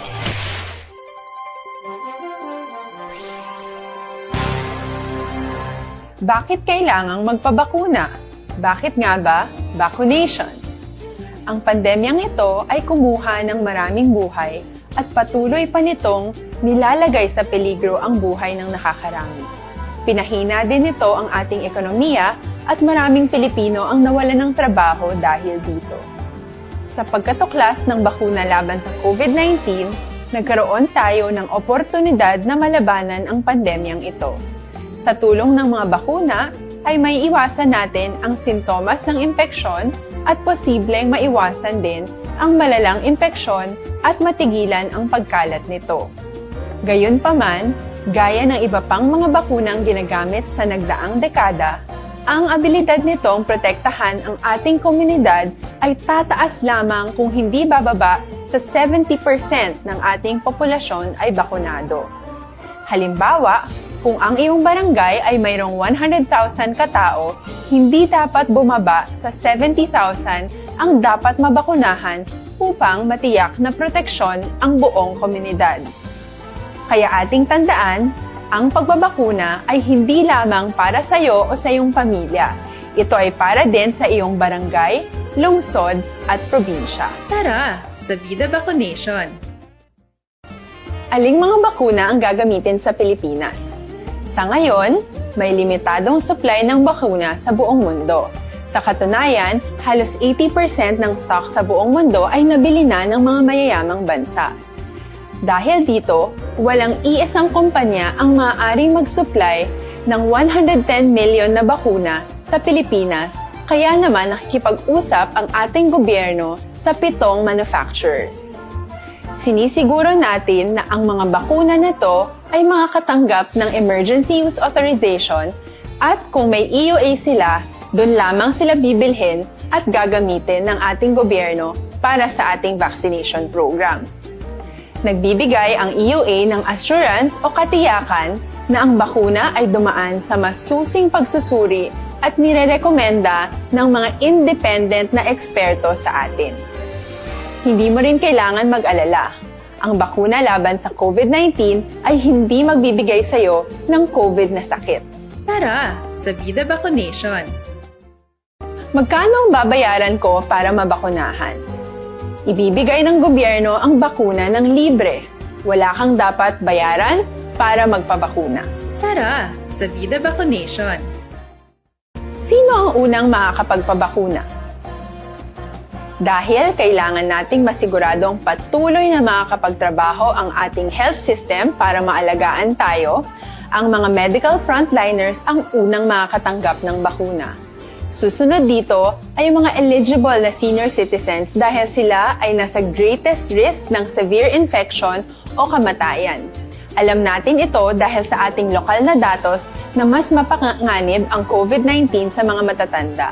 Bakit kailangang magpabakuna? Bakit nga ba? Vaccination. Ang pandemyang ito ay kumuha ng maraming buhay at patuloy pa nitong nilalagay sa peligro ang buhay ng nakakarami. Pinahina din nito ang ating ekonomiya at maraming Pilipino ang nawalan ng trabaho dahil dito. Sa pagkatuklas ng bakuna laban sa COVID-19, nagkaroon tayo ng oportunidad na malabanan ang pandemyang ito. Sa tulong ng mga bakuna, ay may iwasan natin ang sintomas ng impeksyon at posibleng maiwasan din ang malalang impeksyon at matigilan ang pagkalat nito. Gayunpaman, gaya ng iba pang mga bakunang ginagamit sa nagdaang dekada, ang abilidad nitong protektahan ang ating komunidad ay tataas lamang kung hindi bababa sa 70% ng ating populasyon ay bakunado. Halimbawa, kung ang iyong barangay ay mayroong 100,000 katao, hindi dapat bumaba sa 70,000 ang dapat mabakunahan upang matiyak na proteksyon ang buong komunidad. Kaya ating tandaan, ang pagbabakuna ay hindi lamang para sa iyo o sa iyong pamilya. Ito ay para din sa iyong barangay, lungsod at probinsya. Tara, sa Vida Vaccination! Aling mga bakuna ang gagamitin sa Pilipinas? Sa ngayon, may limitadong supply ng bakuna sa buong mundo. Sa katunayan, halos 80% ng stock sa buong mundo ay nabili na ng mga mayayamang bansa. Dahil dito, walang iisang kumpanya ang maaaring mag-supply ng 110 million na bakuna sa Pilipinas, kaya naman nakikipag-usap ang ating gobyerno sa 7 manufacturers. Sinisiguro natin na ang mga bakuna na to ay makakatanggap ng Emergency Use Authorization at kung may EUA sila, doon lamang sila bibilhin at gagamitin ng ating gobyerno para sa ating vaccination program. Nagbibigay ang EUA ng assurance o katiyakan na ang bakuna ay dumaan sa masusing pagsusuri at nirerekomenda ng mga independent na eksperto sa atin. Hindi mo rin kailangan mag-alala. Ang bakuna laban sa COVID-19 ay hindi magbibigay sa'yo ng COVID na sakit. Tara, sa Vida Vaccination! Magkano ang babayaran ko para mabakunahan? Ibibigay ng gobyerno ang bakuna ng libre. Wala kang dapat bayaran para magpabakuna. Tara, sa Vida Vaccination! Sino ang unang makakapagpabakuna? Dahil kailangan nating masiguradong patuloy na makakapagtrabaho ang ating health system para maalagaan tayo, ang mga medical frontliners ang unang makakatanggap ng bakuna. Susunod dito ay mga eligible na senior citizens dahil sila ay nasa greatest risk ng severe infection o kamatayan. Alam natin ito dahil sa ating lokal na datos na mas mapanganib ang COVID-19 sa mga matatanda.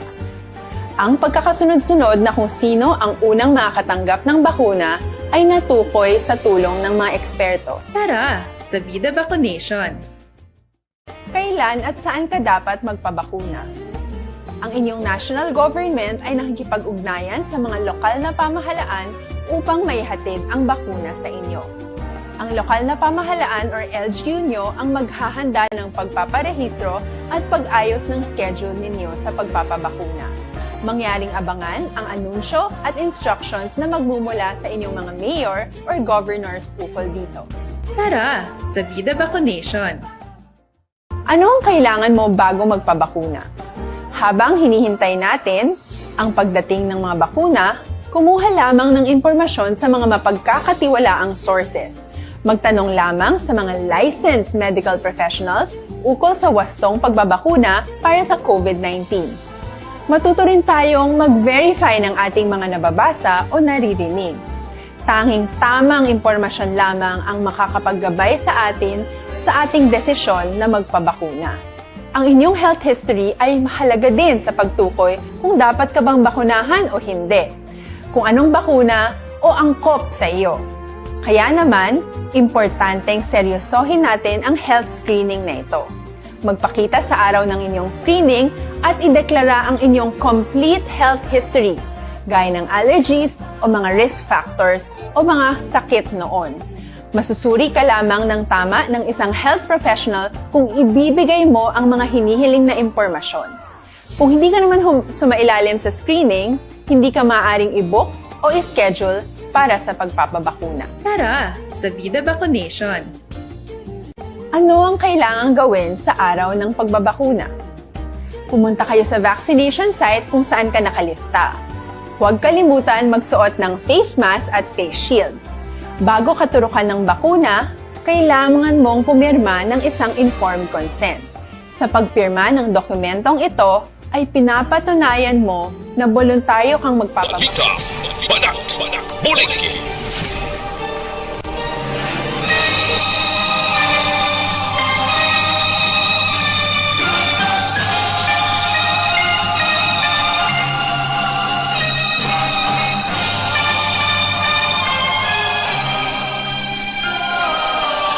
Ang pagkakasunod-sunod na kung sino ang unang makakatanggap ng bakuna ay natukoy sa tulong ng mga eksperto. Tara, sa Vida Vaccination! Kailan at saan ka dapat magpabakuna? Ang inyong national government ay nakikipag-ugnayan sa mga lokal na pamahalaan upang maihatid ang bakuna sa inyo. Ang lokal na pamahalaan or LGU nyo ang maghahanda ng pagpaparehistro at pag-ayos ng schedule ninyo sa pagpapabakuna. Mangyaring abangan ang anunsyo at instructions na magmumula sa inyong mga mayor or governors ukol dito. Tara, sa Vida Vaccination! Ano ang kailangan mo bago magpabakuna? Habang hinihintay natin ang pagdating ng mga bakuna, kumuha lamang ng impormasyon sa mga mapagkakatiwalaang sources. Magtanong lamang sa mga licensed medical professionals ukol sa wastong pagbabakuna para sa COVID-19. Matuto rin tayong mag-verify ng ating mga nababasa o naririnig. Tanging tamang impormasyon lamang ang makakapaggabay sa atin sa ating desisyon na magpabakuna. Ang inyong health history ay mahalaga din sa pagtukoy kung dapat ka bang bakunahan o hindi, kung anong bakuna o angkop sa iyo. Kaya naman, importanteng seryosohin natin ang health screening na ito. Magpakita sa araw ng inyong screening at ideklara ang inyong complete health history, gaya ng allergies o mga risk factors o mga sakit noon. Masusuri ka lamang ng tama ng isang health professional kung ibibigay mo ang mga hinihiling na impormasyon. Kung hindi ka naman sumailalim sa screening, hindi ka maaaring i-book o i-schedule para sa pagpapabakuna. Tara, sa Vida Vaccination! Ano ang kailangang gawin sa araw ng pagbabakuna? Pumunta kayo sa vaccination site kung saan ka nakalista. Huwag kalimutan magsuot ng face mask at face shield. Bago katurukan ng bakuna, kailangan mong pumirma ng isang informed consent. Sa pagpirma ng dokumentong ito, ay pinapatunayan mo na voluntaryo kang magpapabakuna. Banat, bulig!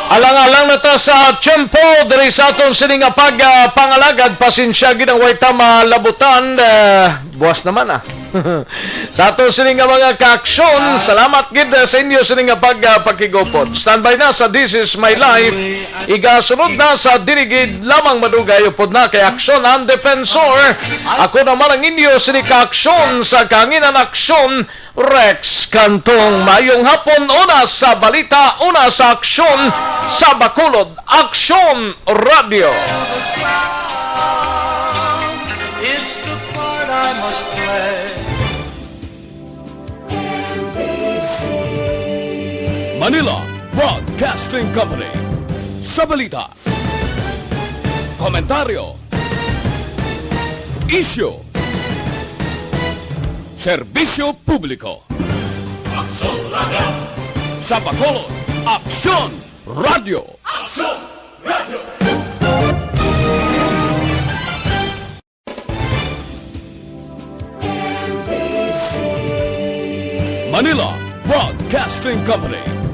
Alang-alang na to sa tiyempo diri sa aton sining pangalagad pasensya gid ang way ta malabutan buwas naman Sa ato sini nga mga kaaksyon, salamat gid sa inyo sini nga pagkigupod. Standby na sa This Is My Life. Igasunod na sa dirigid lamang madugay upod na kay Aksyon ang Defensor. Ako naman ang inyo sini kaaksyon sa Kanginan Aksyon, Rex Cantong. Mayong hapon, una sa balita, una sa aksyon sa Bacolod, Aksyon Radio. It's the part I must play. Manila Broadcasting Company. Sa balita, komentaryo, isyu, serbisyo publiko. Aksyon Radio. Sa Bacolod, Aksyon Radio. Aksyon Radio. Manila Broadcasting Company.